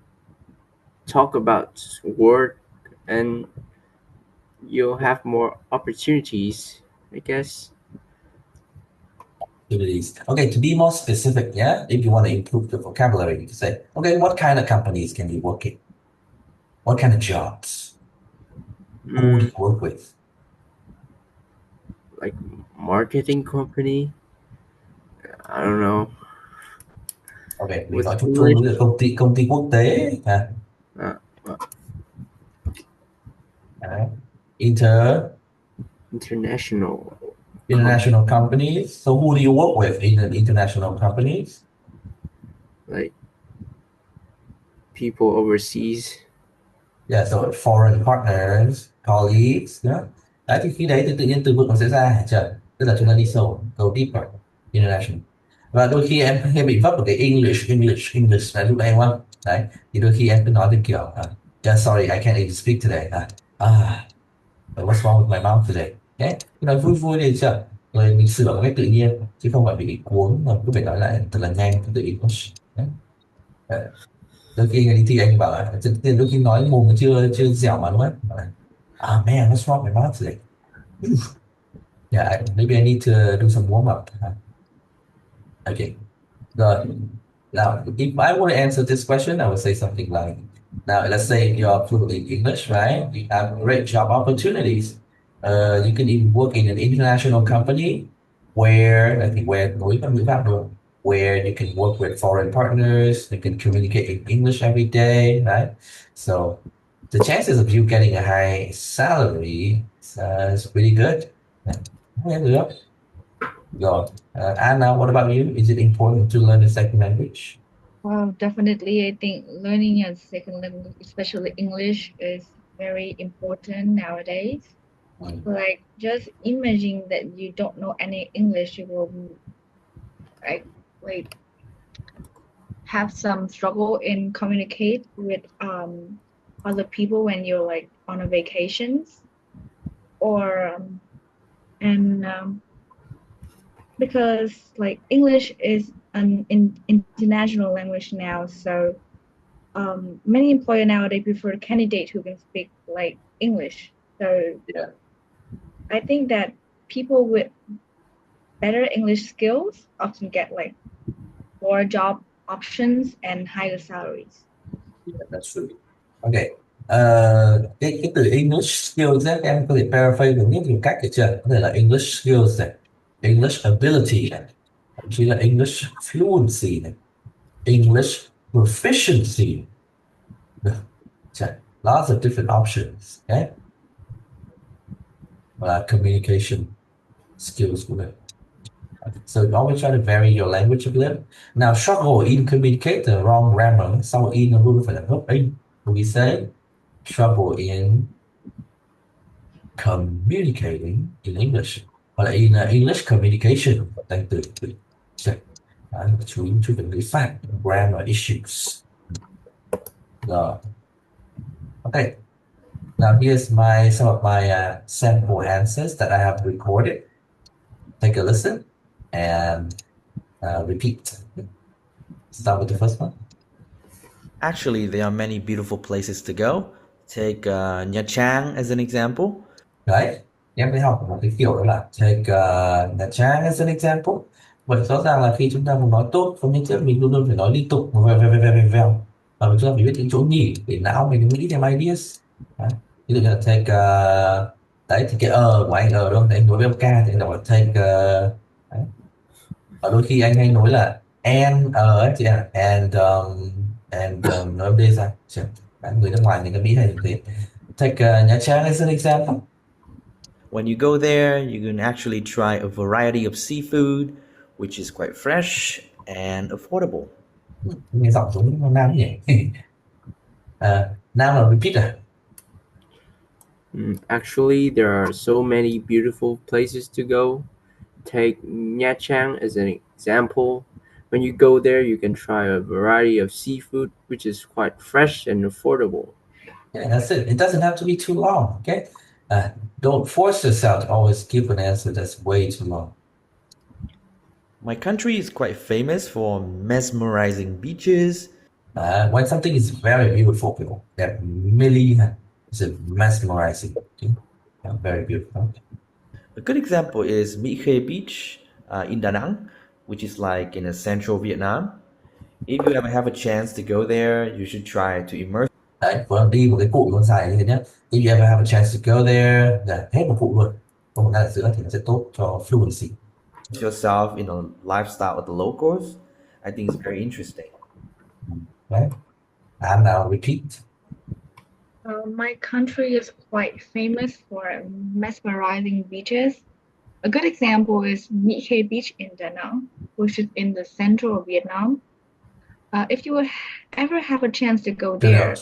talk about work, and you'll have more opportunities, I guess. Activities. Okay, to be more specific, yeah, if you want to improve the vocabulary, you can say, okay, what kind of companies can you work in? What kind of jobs? Who do you work with? Like marketing company. I don't know. Okay, mình With nói chung chung English, là công ty quốc tế ha. uh, uh, international International companies. So who do you work with in the international companies? like people overseas. Yeah, so foreign partners, colleagues. Yeah. Đấy, thì khi đấy thì tự nhiên từ vựng nó sẽ ra hả trời? Tức là chúng ta đi sâu, go deeper, international. Và đôi khi em hay bị vấp vào cái English là lúc đấy em không? Đấy, thì đôi khi em cứ nói theo kiểu yeah, sorry, I can't even speak today. But what's wrong with my mouth today? Đấy, cứ nói vui vui đi chưa? Rồi mình sửa một cách tự nhiên, chứ không phải bị cuốn mà cứ phải nói lại thật là nhanh, tự English. Đấy. Đôi khi đi thi anh bảo là đôi khi nói mồm chưa chưa dẻo mà đúng không? Bảo là, ah man, what's wrong with my mouth today? Yeah, maybe I need to do some warm up. Okay. Good. Now, if I were to answer this question, I would say something like, now let's say you're fluent in English, right? You have great job opportunities. You can even work in an international company where I think where where you can work with foreign partners. You can communicate in English every day, right? So the chances of you getting a high salary is pretty good. Yeah, yeah. Good. Anna, what about you? Is it important to learn a second language? Well, definitely, I think learning a second language, especially English, is very important nowadays. Mm. Like, just imagine that you don't know any English, you will like like have some struggle in communicate with other people when you're like on a vacations or and because like English is an international language now, so many employer nowadays prefer candidate who can speak like English. So Yeah. I think that people with better English skills often get like more job options and higher salaries. Yeah, that's true. Okay. Cái từ English skills ấy, em có thể paraphrase được rất nhiều cách được chưa? Có thể là English skills này, English ability này, thậm chí là English fluency này, English proficiency. Được. Chưa? Lots of different options. Okay? Và communication skills của mình. So always try to vary your language a bit. Now, struggle in communicate the wrong grammar. Sau in nó luôn phải là gốc in. We say trouble in communicating in English hoặc là in English communication đang từ từ check. Chú phải ngữ pháp grammar issues. Rồi. Okay. Now here's some of my sample answers that I have recorded. Take a listen and repeat. Start with the first one. Actually, there are many beautiful places to go. Take Nha Trang as an example. Đấy, em phải học một cái kiểu đó là take Nha Trang as an example. Vậy rõ ràng là khi chúng ta muốn nói tốt, có nhất thiết mình luôn luôn phải nói liên tục vèo. Và chúng ta phải biết những chỗ nghỉ để não mình nghĩ thêm ideas. Đấy. Ví dụ như là take đấy thì cái của anh đúng không? Thì anh nói với ông ca thì anh đọc là take đấy. Và đôi khi anh hay nói là and ấy chị ạ, and nói đây ra. Người nước ngoài người ta Mỹ hay như thế. Take Nha Trang as an example. When you go there, you can actually try a variety of seafood, which is quite fresh and affordable. Nghe giọng giống Nam nhỉ. Nam là repeat à? Actually, there are so many beautiful places to go. Take Nha Trang as an example. When you go there, you can try a variety of seafood, which is quite fresh and affordable. Yeah, that's it. It doesn't have to be too long, okay? Don't force yourself to always give an answer that's way too long. My country is quite famous for mesmerizing beaches. When something is very beautiful, people, that really is mesmerizing. Okay? Yeah, very beautiful. A good example is Mỹ Khê Beach in Da Nang, which is like in a central Vietnam. If you ever have a chance to go there, you should try to immerse Đấy, vừa đi một cái cụm luôn dài như thế nhé. If you ever have a chance to go there, hết một cụm luôn. Có một cái ở giữa thì nó sẽ tốt cho fluency. yourself in the lifestyle of the locals. I think it's very interesting. Right? And now repeat. My country is quite famous for mesmerizing beaches. A good example is Mỹ Khê Beach in Da Nang, which is in the central of Vietnam. If you ever have a chance to go there,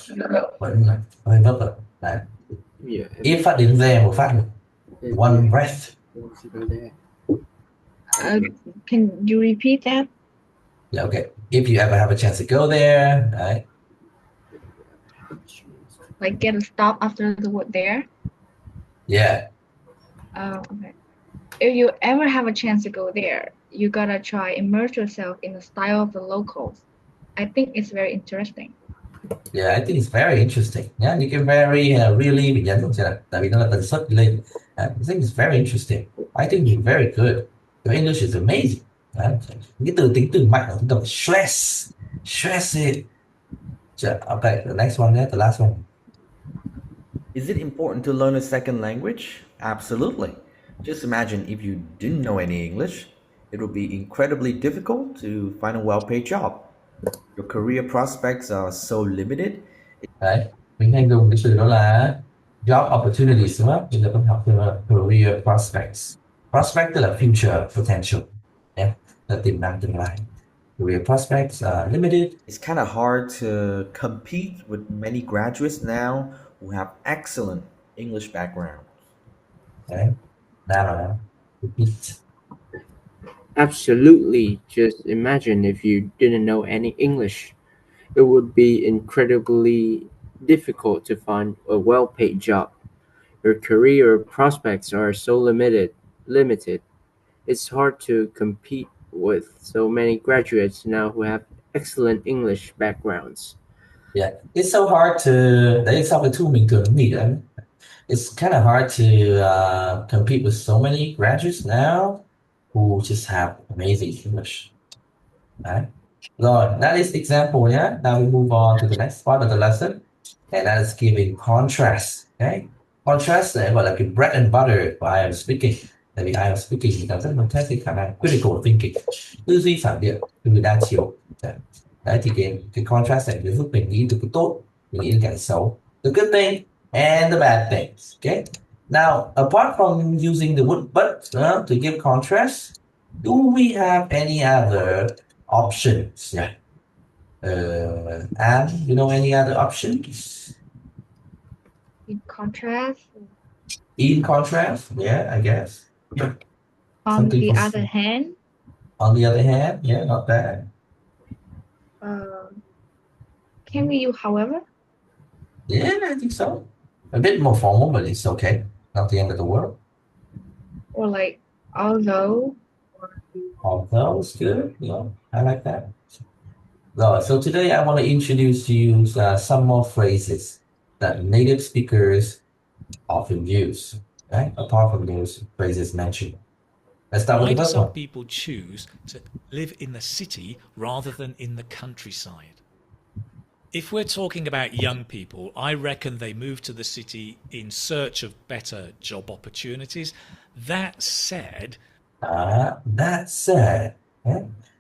Vẫn là hơi vấp rồi. Đấy. Yeah. If phát đến there một phát one breath. can you repeat that? Yeah, okay. If you ever have a chance to go there, right? Like get a stop after the word there? Yeah. Okay. If you ever have a chance to go there, you gotta try immerse yourself in the style of the locals. I think it's very interesting. Yeah, I think it's very interesting. Yeah, những cái very really mình nhấn vào chưa nào? Tại vì nó là tần suất lên. I think it's very interesting. I think you're very good. Your English is amazing. Đấy. Cái từ tính từ mạnh là chúng ta phải stress it. Okay, the next one, yeah, the last one. Is it important to learn a second language? Absolutely. Just imagine if you didn't know any English, it would be incredibly difficult to find a well paid job. Your career prospects are so limited. Đấy, mình hay dùng cái từ đó là job opportunities đúng không? Bây giờ con học từ career prospects. Prospect tức là future potential. Yeah, là tiềm năng tương lai. Career prospects are limited. It's kind of hard to compete with many graduates now who have excellent English background. Đấy, now là repeat. Absolutely. Just imagine if you didn't know any English. It would be incredibly difficult to find a well-paid job. Your career prospects are so limited. It's hard to compete with so many graduates now who have excellent English backgrounds. Yeah, it's so hard to. Đấy, sau cái thu mình thường nghĩ đấy. It's kind of hard to compete with so many graduates now who just have amazing English. Right? Rồi, that is example, yeah? Now we move on to the next part of the lesson, and that is giving contrast. Okay? Contrast là gọi là cái bread and butter của IELTS speaking. Tại vì IELTS speaking thì ta rất muốn test cái khả năng critical thinking, tư duy phản biện, tư duy đa chiều. Đấy thì cái contrast này sẽ giúp mình nghĩ được cái tốt, mình nghĩ được cái xấu, the good thing and the bad things. Okay? Now, apart from using the would but to give contrast, do we have any other options? Yeah. And you know any other options? In contrast, In contrast, yeah, I guess. on Something the for- other hand, On the other hand, yeah, not bad. can we use however? Yeah, I think so. A bit more formal, but it's okay. Not the end of the world. Or like although? Although it's good, I like that. So today I want to introduce to you some more phrases that native speakers often use, right? Apart from those phrases mentioned. Let's start with Why the do first some one. people choose to live in the city rather than in the countryside? If we're talking about young people, I reckon they move to the city in search of better job opportunities. That said,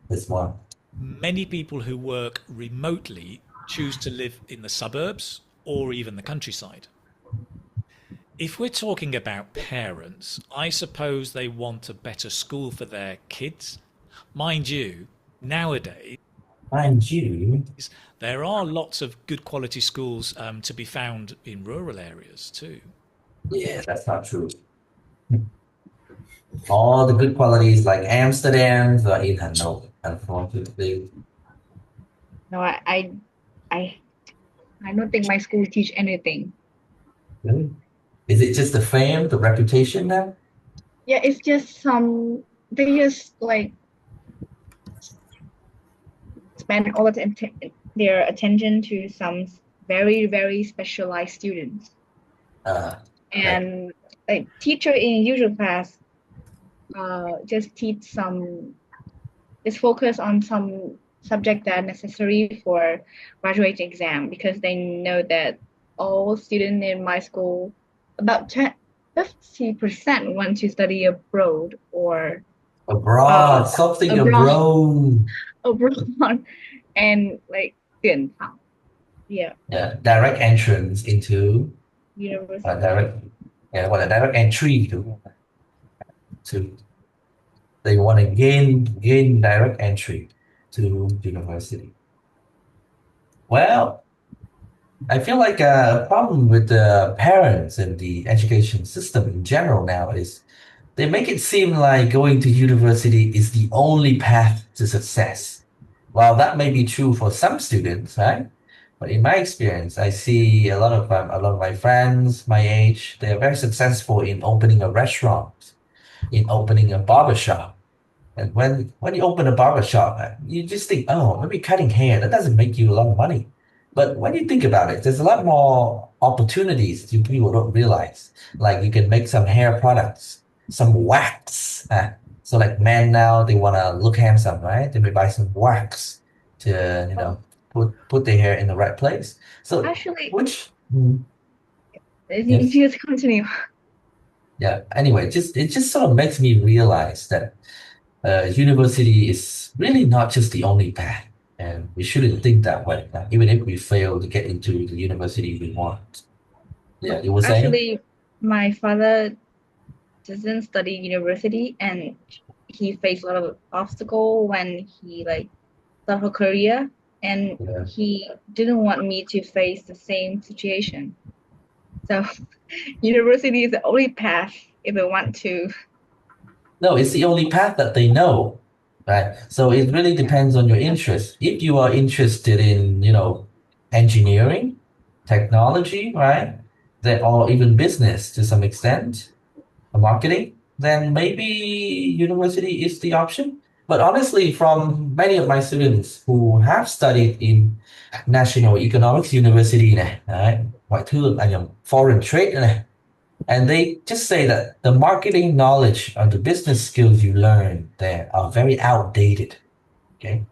This one. many people who work remotely choose to live in the suburbs or even the countryside. If we're talking about parents, I suppose they want a better school for their kids. Mind you, nowadays, Mind you, there are lots of good quality schools to be found in rural areas too. yeah, that's not true. All the good qualities like Amsterdam are in Hanoi, unfortunately. No, I don't think my school teach anything. Really? Is it just the fame, the reputation now? Yeah, it's just they just like spend all their attention to some very, very specialized students. And like teacher in usual class just focus on some subject that are necessary for graduating exam, because they know that all students in my school, about 50% want to study abroad or abroad, something abroad. And like yeah, direct entrance into university. direct entry to they want to gain direct entry to university. Well, I feel like a problem with the parents and the education system in general now is they make it seem like going to university is the only path to success. While that may be true for some students, right? But in my experience, I see a lot of my friends my age, they are very successful in opening a restaurant, in opening a barbershop. And when you open a barbershop, you just think, oh, maybe cutting hair, that doesn't make you a lot of money. But when you think about it, there's a lot more opportunities you people don't realize. Like you can make some hair products, some wax. So like men now they want to look handsome, right? They may buy some wax to Oh, put their hair in the right place. So actually, which you yes. just continue. Yeah. Anyway, just it just sort of makes me realize that university is really not just the only path, and we shouldn't think that way. Even if we fail to get into the university we want. Yeah, you were saying? Actually, my father doesn't study university, and he faced a lot of obstacle when he like started a career, and Yeah. he didn't want me to face the same situation. So university is the only path if I want to. No, it's the only path that they know, right? So it really Yeah, depends on your interest. If you are interested in, engineering, technology, right? Then, or even business to some extent, marketing, then maybe university is the option. But honestly, from many of my students who have studied in National Economics University này, đấy, ngoại thương, nhầm, foreign trade này, and they just say that the marketing knowledge or the business skills you learn there are very outdated. Okay.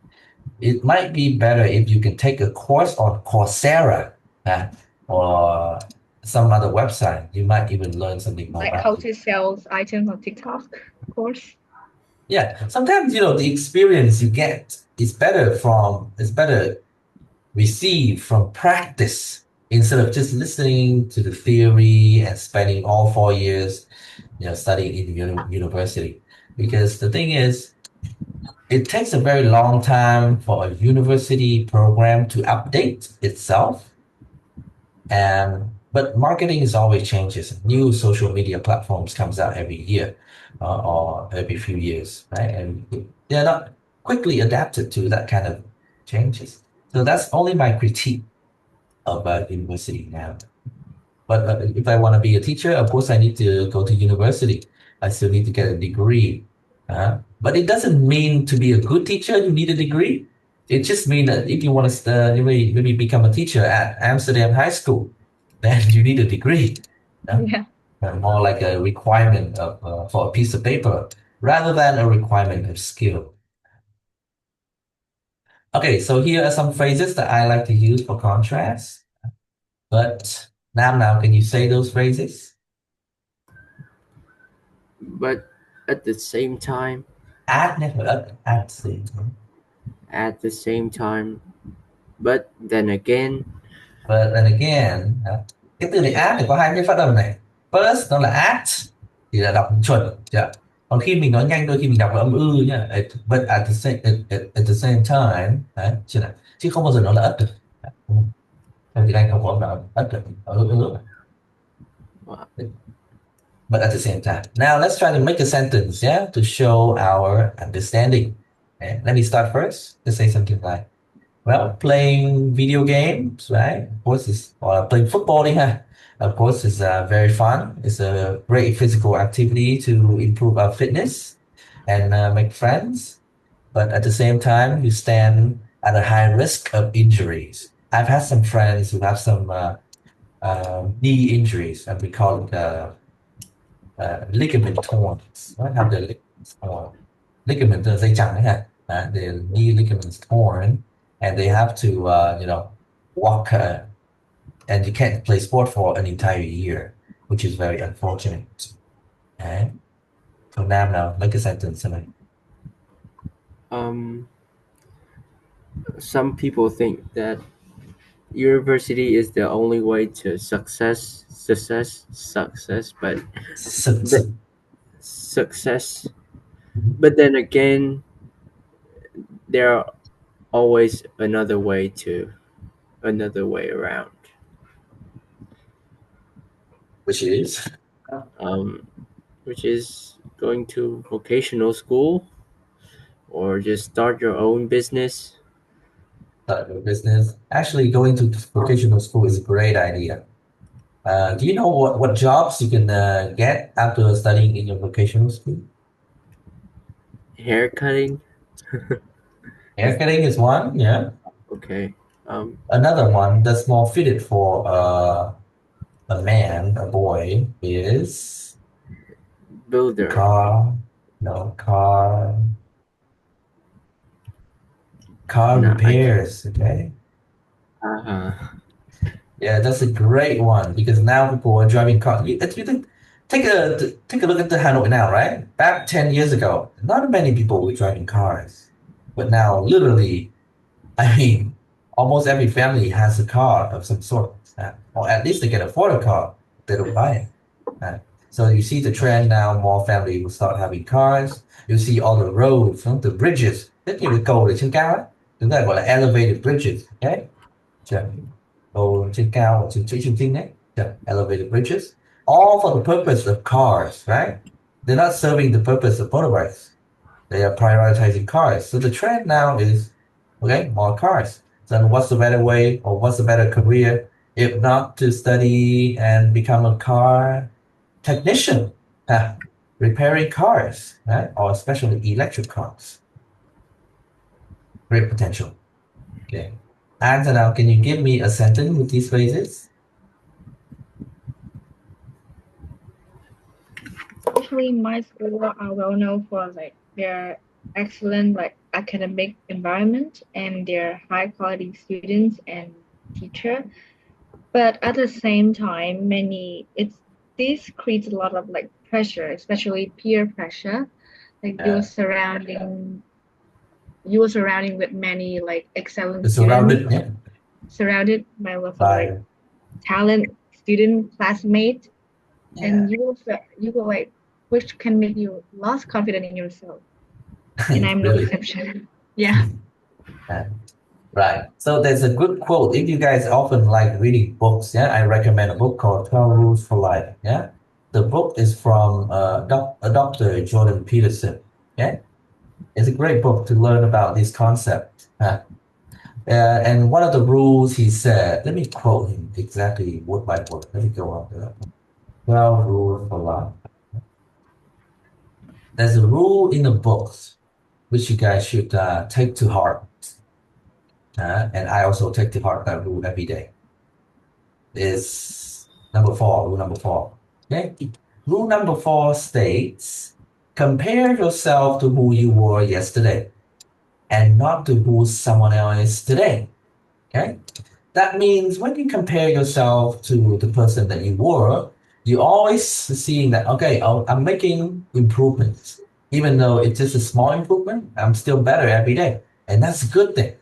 It might be better if you can take a course on Coursera or some other website. You might even learn something more like how valuable. to sell items on TikTok, of course. Yeah. Sometimes, the experience you get is better received from practice instead of just listening to the theory and spending all 4 years studying in university. Because the thing is, it takes a very long time for a university program to update itself. And but marketing is always changes. New social media platforms comes out every year or every few years, right? And they're not quickly adapted to that kind of changes. So that's only my critique of university now. But if I want to be a teacher, of course, I need to go to university. I still need to get a degree. But it doesn't mean to be a good teacher, you need a degree. It just means that if you want to maybe become a teacher at Amsterdam High School, then you need a degree. Yeah? Yeah. More like a requirement for a piece of paper rather than a requirement of skill. Okay, so here are some phrases that I like to use for contrast. But now, can you say those phrases? But at the same time, At nhé, phải at gì? at the same time, but then again, But then again, cái từ này at thì có hai cái phát âm này. First nó là at thì là đọc chuẩn, chưa? Còn khi mình nói nhanh đôi khi mình đọc là âm ư nhá. But at the same time, đấy, chưa nào? Chứ không bao giờ nó là ất được. Trong tiếng Anh không có âm nào ất được. But at the same time. Now let's try to make a sentence, yeah, to show our understanding. Okay? Let me start first. Let's say something like, well, playing video games, right? Of course, or playing football, yeah. Of course, it's very fun. It's a great physical activity to improve our fitness and make friends. But at the same time, you stand at a high risk of injuries. I've had some friends who have some knee injuries, and we call it ligament torns. Right? Have the ligaments torn. Ligament là dây chằng đấy hả? The knee ligaments torn, and they have to walk, and you can't play sport for an entire year, which is very unfortunate. Okay? So now make a sentence tonight. some people think that university is the only way to success, but success. But then again, there are always another way around. Which is Which is going to vocational school or just start your own business. start your business. Actually, going to vocational school is a great idea. Do you know what jobs you can get after studying in your vocational school? Hair cutting. Haircutting is one, yeah. Okay. Another one that's more fitted for a man, a boy, is builder. car. No, car No, repairs. Okay. uh, Yeah, that's a great one because now people are driving cars. You take a look at the Hanoi now, right? Back 10 years ago, not many people were driving cars, but now literally, I mean, almost every family has a car of some sort, or at least they can afford a car. They don't buy it. So you see the trend now, more family will start having cars. You see all the roads, the bridges, rất nhiều cái cầu ở trên cao ấy, chúng ta gọi là elevated bridges, okay? Cầu trên cao, trên Trường Trinh đấy, elevated bridges, all for the purpose of cars, right? They're not serving the purpose of motorbikes. They are prioritizing cars. So the trend now is, okay, more cars. Then what's the better way or what's the better career if not to study and become a car technician, repairing cars, right? Or especially electric cars. Great potential. Okay. And now, can you give me a sentence with these phrases? Actually, my school are well known for like their excellent like academic environment and their high quality students and teacher. But at the same time, this creates a lot of like pressure, especially peer pressure. Like you're surrounding with many like excellent Surrounded, students, yeah, surrounded by lots of by like talent student classmate, yeah. and you will like which can make you lost confidence in yourself. And I'm no Really? exception. Yeah. Right. So there's a good quote. If you guys often like reading books, yeah, I recommend a book called 12 Rules for Life. Yeah. The book is from Dr. Jordan Peterson. Yeah. It's a great book to learn about this concept. And one of the rules he said, let me quote him exactly word by word. Let me go up there. 12 Rules for Life. There's a rule in the books which you guys should take to heart. And I also take to heart that rule every day. Is rule number 4. Okay? Rule number 4 states, compare yourself to who you were yesterday and not to who someone else is today. Okay? That means when you compare yourself to the person that you were, you're always seeing that, okay, I'm making improvements. Even though it's just a small improvement, I'm still better every day. And that's a good thing.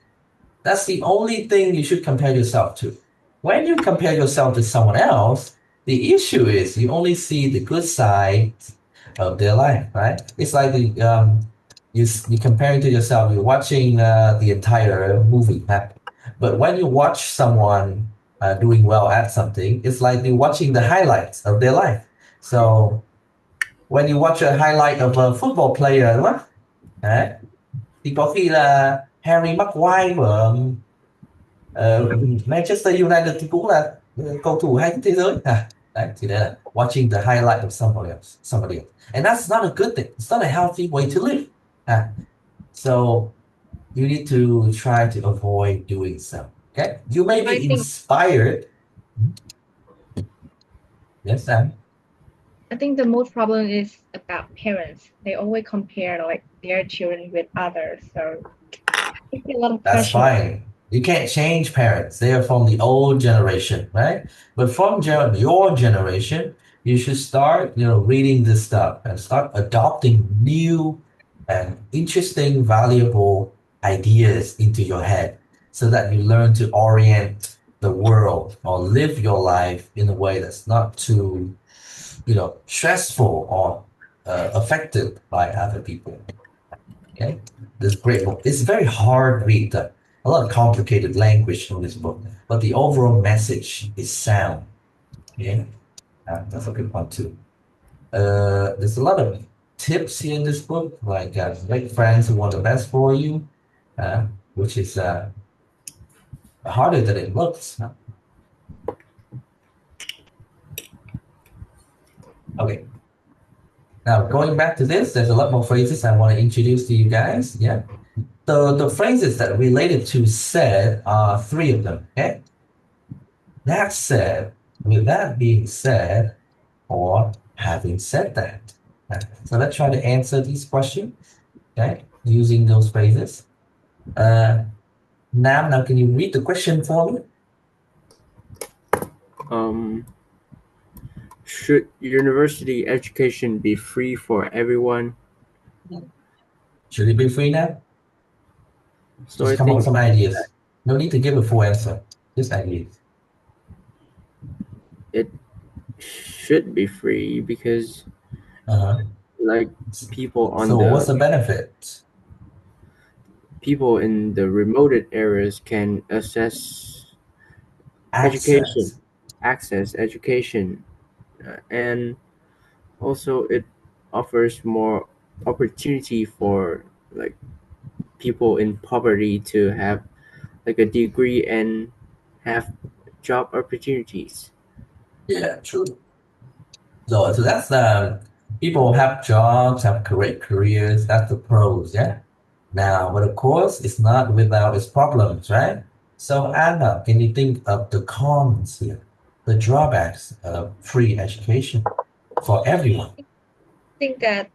That's the only thing you should compare yourself to. When you compare yourself to someone else, the issue is you only see the good side of their life, right? It's like you comparing to yourself, you're watching the entire movie, right? But when you watch someone doing well at something, it's like you're watching the highlights of their life. So when you watch a highlight of a football player, đúng không? Đấy. Thì có khi là Harry Maguire của Manchester United thì cũng là cầu thủ hay thế giới. Đấy, thì đây là watching the highlight of somebody else. And that's not a good thing. It's not a healthy way to live. So you need to try to avoid doing so. Okay? You may be inspired. Yes, Sam? I think the most problem is about parents. They always compare like their children with others. So it's a lot of That's pressure. fine. You can't change parents. They are from the old generation, right? But from your generation, you should start, reading this stuff and start adopting new and interesting, valuable ideas into your head so that you learn to orient the world or live your life in a way that's not too, stressful or affected by other people. Okay, this great book. It's very hard read. A lot of complicated language in this book, but the overall message is sound. Okay, that's a good one too. There's a lot of tips here in this book, like make friends who want the best for you, which is harder than it looks. Okay. Now, going back to this, there's a lot more phrases I want to introduce to you guys. Yeah. The phrases that related to said are three of them. Okay. That said, with that being said, or having said that. So let's try to answer these questions, okay, using those phrases. Nam, now can you read the question for me? Should university education be free for everyone? Should it be free now? So Just I come up with think some ideas. No need to give a full answer. Just ideas. it should be free because Uh-huh. like people on So what's the benefit? people in the remote areas can education, access education, and also it offers more opportunity for like people in poverty to have like a degree and have job opportunities. Yeah, true. So that's people have jobs, have great careers. That's the pros, yeah. Now, but of course, it's not without its problems, right? So, Anna, can you think of the cons here, the drawbacks of free education for everyone? I think that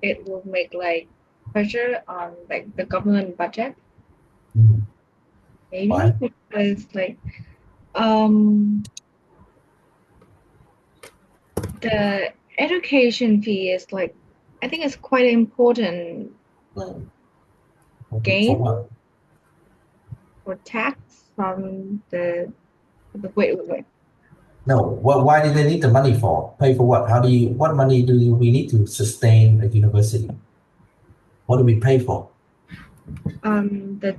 it will make like pressure on like the government budget, Mhm. maybe Why? because like um the education fee is like I think it's quite important For gain what? or tax from the wait. No, why do they need the money for? Pay for what? What money we need to sustain a university? What do we pay for? The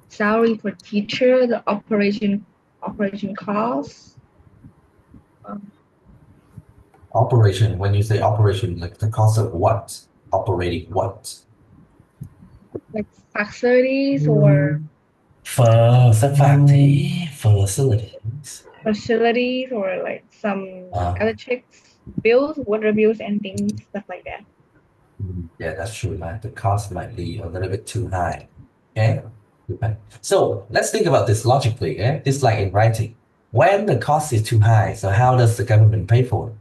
salary for teacher, the operation costs, um, Operation, when you say operation, like the cost of what? Operating what? like facilities or Facilities. facilities or like some Uh, electric bills, water bills, and things stuff like that. yeah, that's true. Like the cost might be a little bit too high. Okay. Okay. So let's think about this logically. Okay? This like in writing. When the cost is too high, so how does the government pay for it?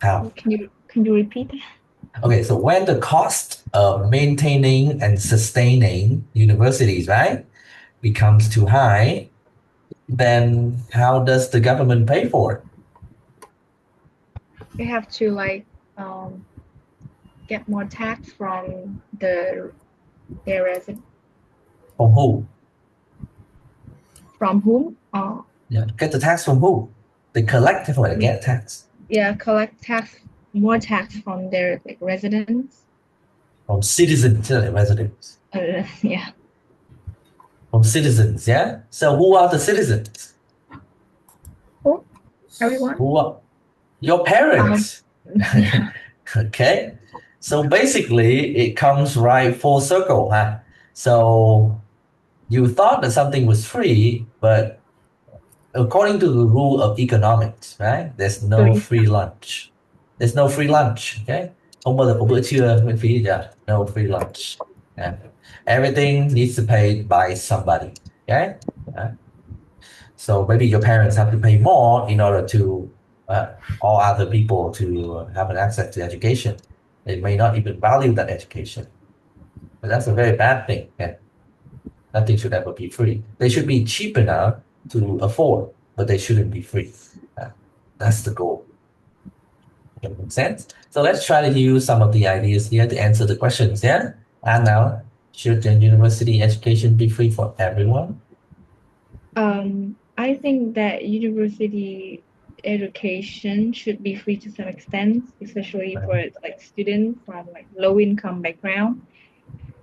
How? Can you repeat that? Okay, so when the cost of maintaining and sustaining universities, right, becomes too high, then how does the government pay for it? We have to like um get more tax from their resident From who? from whom? Yeah. Get the tax from who? They collect it or they get tax Yeah, collect more tax from their like residents. from citizens, residents. Yeah, From citizens, yeah? So who are the citizens? oh, everyone. Who are your Um, parents? yeah, Okay. So basically it comes right full circle, huh? So you thought that something was free, but according to the rule of economics, right? There's no so free lunch. There's no free lunch, okay? Không bao giờ có bữa trưa miễn phí gì cả. No free lunch. Yeah. Everything needs to pay by somebody, okay? Yeah. So maybe your parents have to pay more in order to all other people to have an access to education. They may not even value that education. But that's a very bad thing. Yeah. Nothing should ever be free. They should be cheap enough to afford, but they shouldn't be free. That's the goal. That makes sense? So let's try to use some of the ideas here to answer the questions. Yeah. And now, should the university education be free for everyone? I think that university education should be free to some extent, especially for like students from like low income background,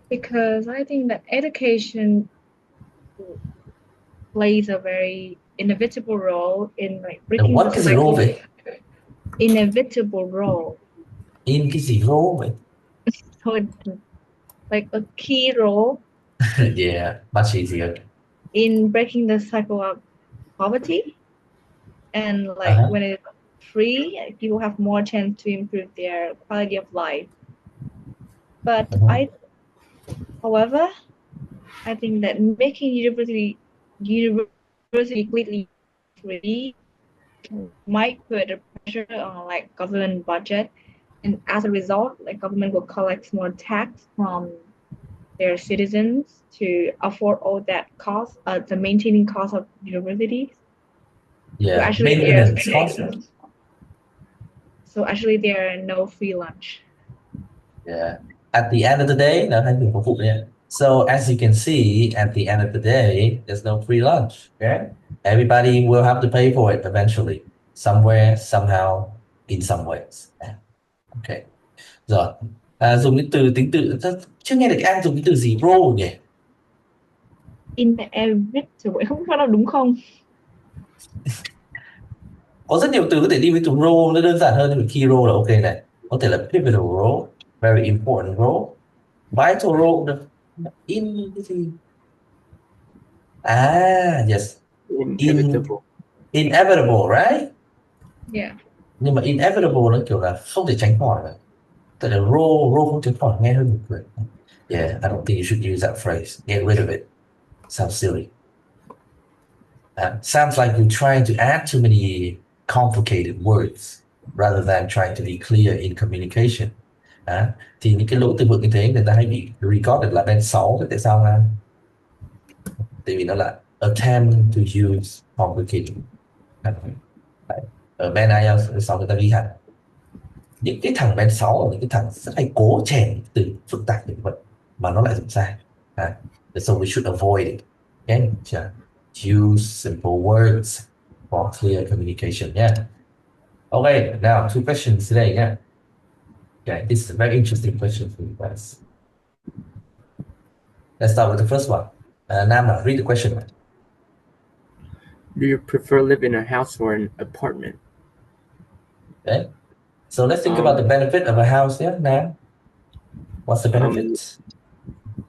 because I think that education plays a very inevitable role in like And breaking what the is the role cycle. of it? Inevitable role, In cái gì role vậy? so it's like a key role Yeah, much easier. in breaking the cycle of poverty. And like Uh-huh. when it's free, people have more chance to improve their quality of life. But however, I think that making university completely free might put a pressure on like government budget, and as a result, like government will collect more tax from their citizens to afford all that cost, the maintaining cost of universities. So actually, maintenance cost. So actually, there are no free lunch. Yeah. At the end of the day, no, thank you for food, yeah. So as you can see, at the end of the day, there's no free lunch. Okay? Everybody will have to pay for it eventually, somewhere, somehow, in some ways. Okay. Rồi. Dùng cái từ tính từ chưa nghe được An dùng cái từ gì role nhỉ? Inevitable, không biết nó đúng không? Có rất nhiều từ có thể đi với từ role, nó đơn giản hơn, nhưng mà key role là ok này. Có thể là pivotal role, very important role, vital role được. In cái gì? Yes. Inevitable. Inevitable, right? Yeah. Nhưng mà inevitable nó kiểu là không thể tránh khỏi rồi. Tức là role không tránh khỏi nghe hơi buồn cười. Yeah, I don't think you should use that phrase. Get rid of it. Sounds silly. Sounds like you're trying to add too many complicated words rather than trying to be clear in communication. Thì những cái lỗi từ vựng như thế người ta hay bị recorded là bên 6. Tại sao ha? Tại vì nó là attempt to use complicated. Ở bên IELTS 6 người ta ghi hẳn những cái thằng bên 6 là những cái thằng rất hay cố chèn từ phức tạp như vậy mà nó lại dùng sai. So we should avoid it. Okay? Use simple words for clear communication. Yeah. Okay, now 2 questions today. Yeah. Okay, this is a very interesting question for you guys. Let's start with the first one. Nama, read the question. Do you prefer live in a house or an apartment? Okay. So let's think about the benefit of a house here now. What's the benefit?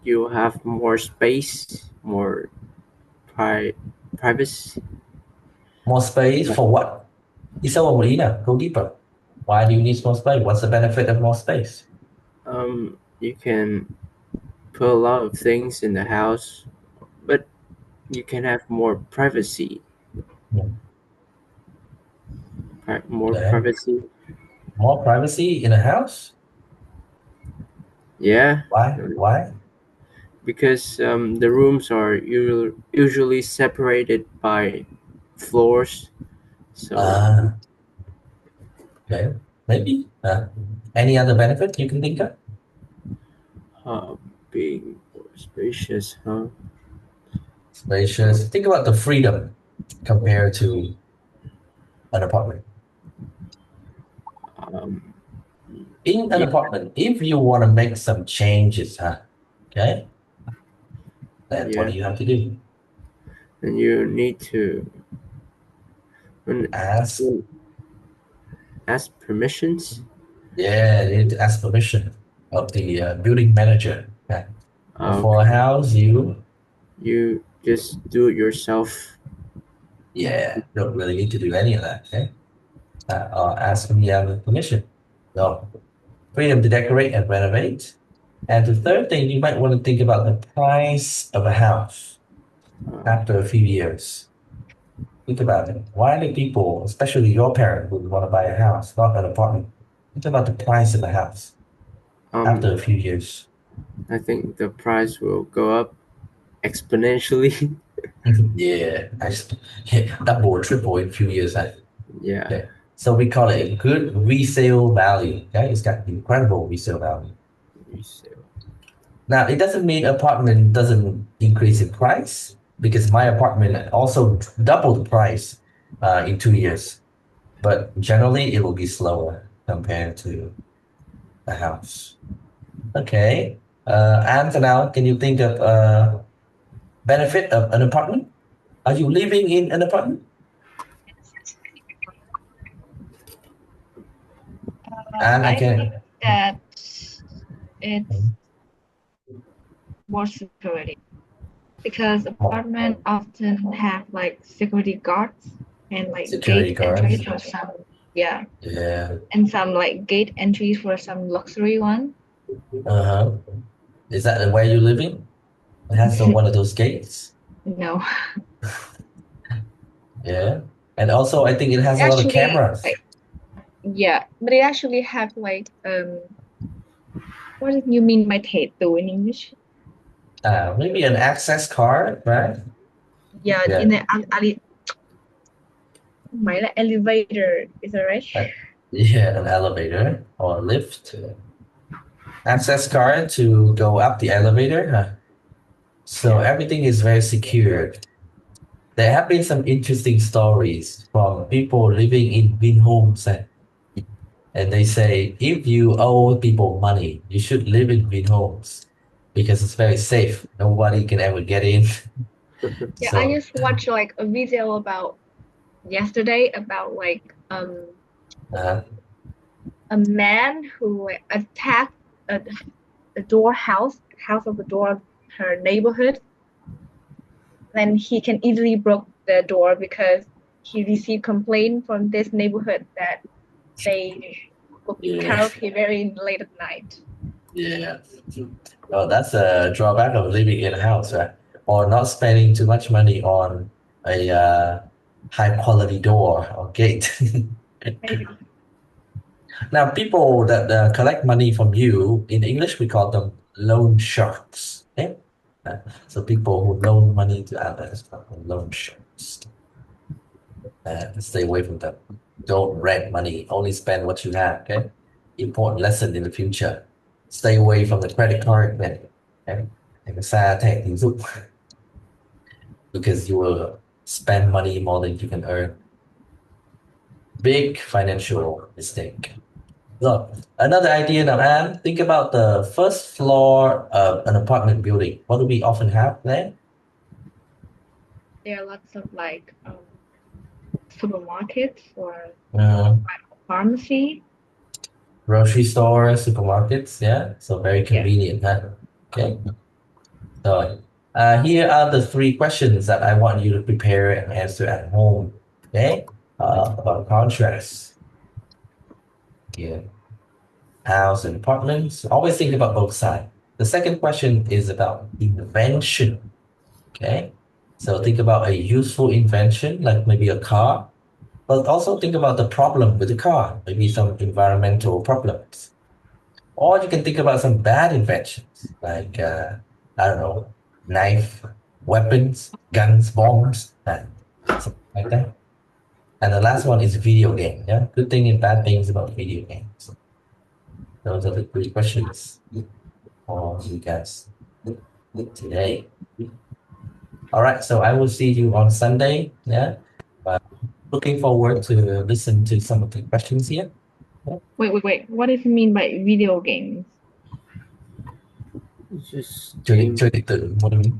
You have more space, more privacy. More space for what? Đi sâu vào một ý nào, go deeper. Why do you need more space? What's the benefit of more space? You can put a lot of things in the house, but you can have more privacy. More privacy. More privacy in a house? Yeah. Why? Because the rooms are usually separated by floors. So. Okay. Maybe. Any other benefit you can think of? Being more spacious, huh? Spacious. Think about the freedom compared to an apartment. In an apartment, if you want to make some changes, okay, then what do you have to do? And you need to ask permissions. Yeah, you need to ask permission of the building manager. Okay. For a house, you just do it yourself. Yeah, don't really need to do any of that. Okay. Or ask them the permission. So, freedom to decorate and renovate. And the third thing, you might want to think about the price of a house after a few years. Think about it. Why do people, especially your parents, would want to buy a house, not an apartment? Think about the price of a house after a few years. I think the price will go up exponentially. Yeah, double or triple in a few years. Yeah. Okay. So we call it a good resale value. Okay, it's got incredible resale value. Now, it doesn't mean apartment doesn't increase in price, because my apartment also doubled the price in 2 years. But generally, it will be slower compared to a house. Okay. And for now, can you think of benefit of an apartment? Are you living in an apartment? And I think that it's more security, because apartments often have like security guards and like security gate guards. entries for some, and some like gate entries for some luxury one. Uh-huh. Is that where you're living? It has one of those gates. No. Yeah. And also, I think it has a lot of Actually, cameras. like, yeah, but it actually have like what do you mean by thẻ từ in English? Maybe an access card, right? Yeah, Yeah. in the máy là elevator, is that right? Yeah, an elevator or a lift. Access card to go up the elevator. Huh? So everything is very secured. There have been some interesting stories from people living in bin homes, and they say if you owe people money, you should live in bin homes because it's very safe. Nobody can ever get in. Yeah, I So, just watched like a video about yesterday about like uh, a man who like, attacked a door house of the door of her neighborhood. Then he can easily broke the door because he received complaint from this neighborhood that they book yeah, karaoke very late at night. yeah. Oh, that's a drawback of living in a house, right? Or not spending too much money on a high quality door or gate. Maybe. Now, people that collect money from you, in English, we call them loan sharks. Okay? So people who loan money to others are called loan sharks. Stay away from them. Don't rent money. Only spend what you have. Okay? Important lesson in the future. Stay away from the credit card. Man. Okay? Hãy xa thẻ tín dụng because you will spend money more than you can earn. Big financial mistake. So another idea now, Anne, think about the first floor of an apartment building. What do we often have there? There are lots of like supermarkets or Uh, pharmacy. Grocery stores, supermarkets, yeah. So very convenient, huh? Okay. So here are the three questions that I want you to prepare and answer at home. Okay. About contrast. Yeah. House and apartments. Always think about both sides. The second question is about invention. Okay. So think about a useful invention, like maybe a car, but also think about the problem with the car, maybe some environmental problems. Or you can think about some bad inventions, like, I don't know, knife, weapons, guns, bombs, and something like that. And the last one is video game. Yeah. Good thing and bad things about video games. Those are the three questions for you guys today. All right, so I will see you on Sunday. Yeah. Looking forward to listen to some of the questions here. Wait. What does it mean by video games? It's just Chơi điện tử, what do you mean?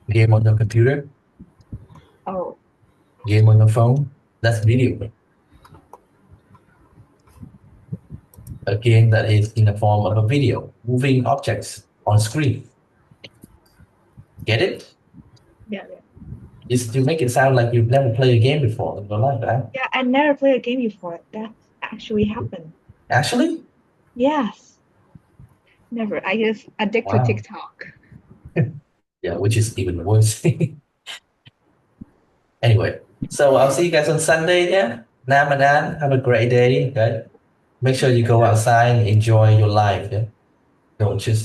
Game on your computer, Oh, game on your phone. That's video game. A game that is in the form of a video, moving objects on screen. Get it? yeah. Just to make it sound like you've never played a game before in your life, right? Yeah, I never played a game before. That actually happened. Actually? Yes. Never. I just addict to Wow. TikTok. Yeah, which is even worse. Anyway, so I'll see you guys on Sunday. Yeah, Nam and Ann, have a great day. Okay, make sure you go outside and enjoy your life. Yeah, don't just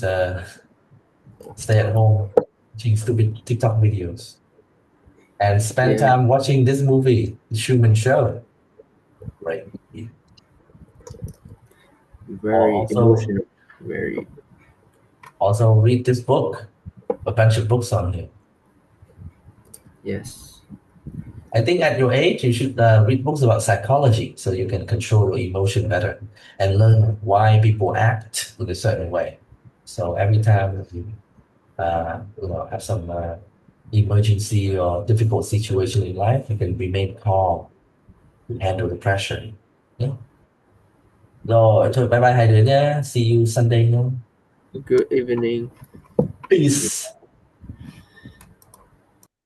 stay at home watching stupid TikTok videos and spend Yeah. time watching this movie, The Truman Show. Right. Very Also, emotional. Very. also read this book. A bunch of books on here. Yes. I think at your age, you should read books about psychology so you can control your emotion better and learn why people act in a certain way. So every time you, have some emergency or difficult situation in life, you can remain calm and handle the pressure. Yeah. Rồi, thôi bye bye hai đứa nhé. See you Sunday nhé. Good evening. Peace.